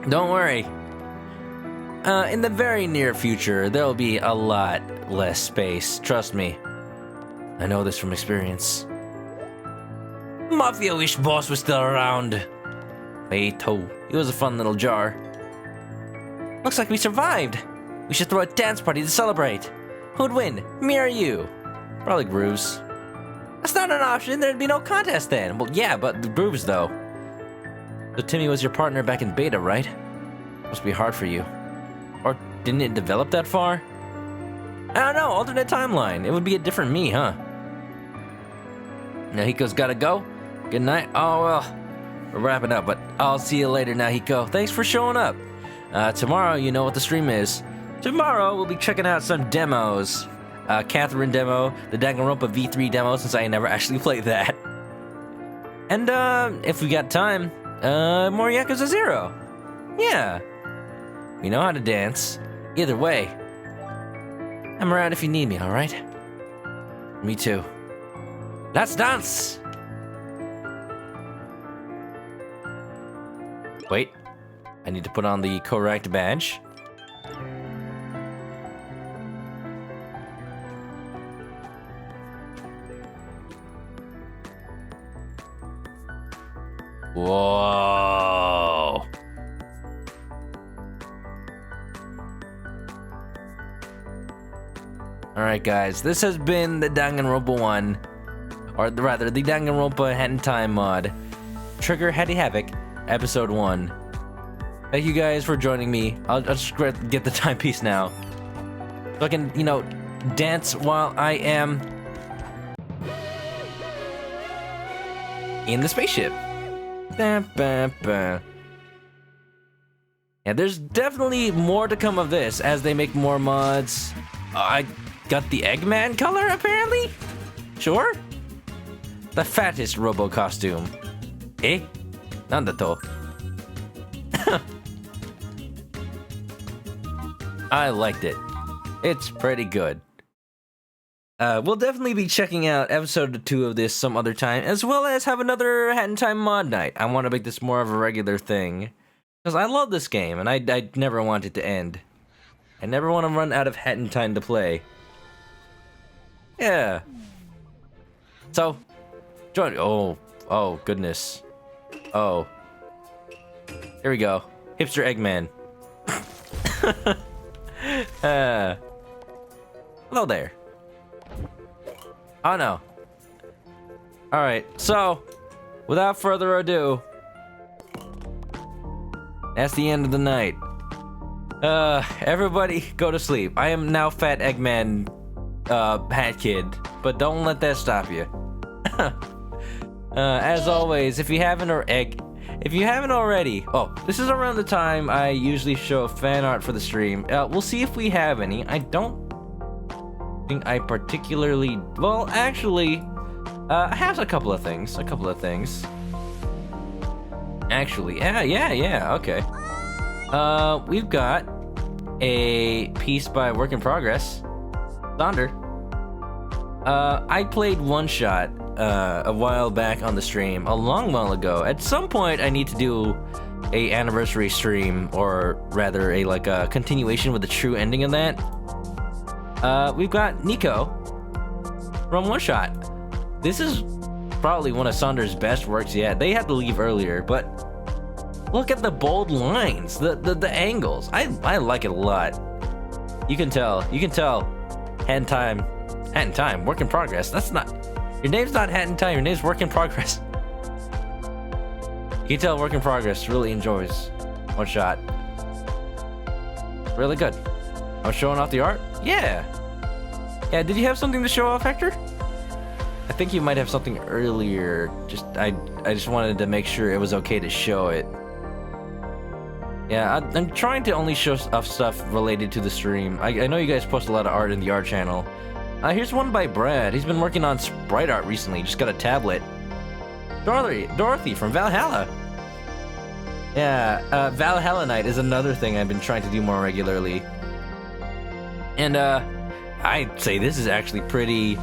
[SPEAKER 1] Don't worry. In the very near future, there'll be a lot less space. Trust me. I know this from experience. Mafia wish boss was still around. Beto. He was a fun little jar. Looks like we survived. We should throw a dance party to celebrate. Who'd win, me or you? Probably Grooves. That's not an option. There'd be no contest then. Well, yeah, but the Grooves, though. So Timmy was your partner back in beta, right? Must be hard for you. Or didn't it develop that far? I don't know. Alternate timeline. It would be a different me, huh? Now Hiko's gotta go. Good night. Oh, well. We're wrapping up, but I'll see you later now, Hiko. Thanks for showing up. Tomorrow, you know what the stream is. Tomorrow, we'll be checking out some demos. Catherine demo, the Danganronpa V3 demo, since I never actually played that. And, if we got time, more Yakuza 0. Yeah. We know how to dance. Either way, I'm around if you need me, alright? Me too. Let's dance! Wait. I need to put on the correct badge. Whoa. Alright guys, this has been the Danganronpa 1. Or rather, the Danganronpa Hentai mod. Trigger Hatty Havoc, Episode 1. Thank you guys for joining me. I'll just get the timepiece now. So I can, you know, dance while I am in the spaceship. Ba, ba, ba. Yeah, there's definitely more to come of this as they make more mods. I got the Eggman color, apparently? Sure? The fattest Robo costume. Eh? Nanda to? I liked it. It's pretty good. We'll definitely be checking out episode 2 of this some other time, as well as have another Hat in Time mod night. I want to make this more of a regular thing, because I love this game, and I never want it to end. I never want to run out of Hat in Time to play. Yeah. So, join. Oh, goodness. Oh. Here we go. Hipster Eggman. Hello there. Oh no. Alright, so, without further ado, that's the end of the night. Everybody go to sleep. I am now Fat Eggman, Hat Kid, but don't let that stop you. As always, if you haven't already, this is around the time I usually show fan art for the stream. We'll see if we have any. I don't think I particularly, well, actually, I have a couple of things. Actually, yeah, okay. We've got a piece by Work in Progress, Thunder. I played One Shot a while back on the stream, a long while ago. At some point, I need to do a anniversary stream, or rather a continuation with the true ending of that. We've got Nico from One Shot. This is probably one of Saunders' best works yet. They had to leave earlier, but look at the bold lines, the angles. I like it a lot. You can tell. Hat in Time, Work in Progress. That's not, your name's not Hat in Time, your name's Work in Progress. You can tell Work in Progress really enjoys One Shot. Really good. I'm showing off the art? Yeah, did you have something to show off, Hector? I think you might have something earlier. I just wanted to make sure it was okay to show it. Yeah, I'm trying to only show off stuff related to the stream. I know you guys post a lot of art in the art channel. Here's one by Brad. He's been working on sprite art recently. Just got a tablet. Dorothy from Valhalla. Yeah, Valhalla Night is another thing I've been trying to do more regularly. And I'd say this is actually pretty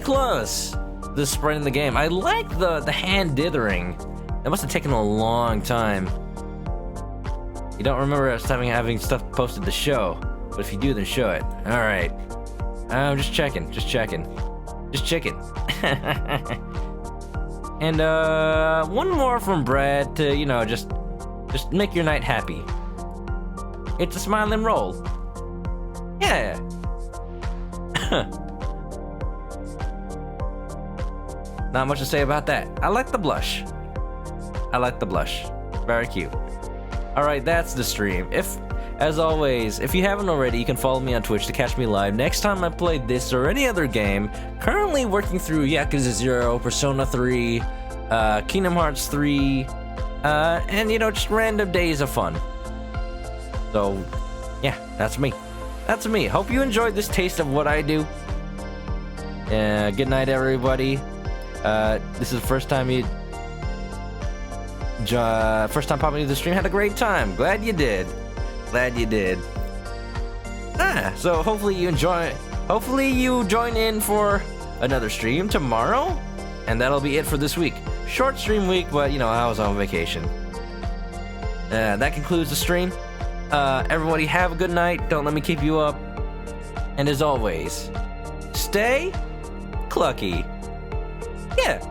[SPEAKER 1] close. The sprite in the game. I like the hand dithering. That must have taken a long time. You don't remember us having stuff posted to show, but if you do, then show it. All right. I'm just checking. And one more from Brad to just make your night happy. It's a smile and roll. Yeah. Not much to say about that. I like the blush. Very cute. Alright, that's the stream. As always, if you haven't already, you can follow me on Twitch to catch me live next time I play this or any other game. Currently working through Yakuza 0, Persona 3, Kingdom Hearts 3, and just random days of fun. So, yeah, that's me. Hope you enjoyed this taste of what I do. Good night, everybody. This is the first time popping into the stream. Had a great time. Glad you did. So hopefully you enjoy. Hopefully you join in for another stream tomorrow, and that'll be it for this week. Short stream week, but I was on vacation. That concludes the stream. Everybody have a good night. Don't let me keep you up. And as always, stay clucky. Yeah.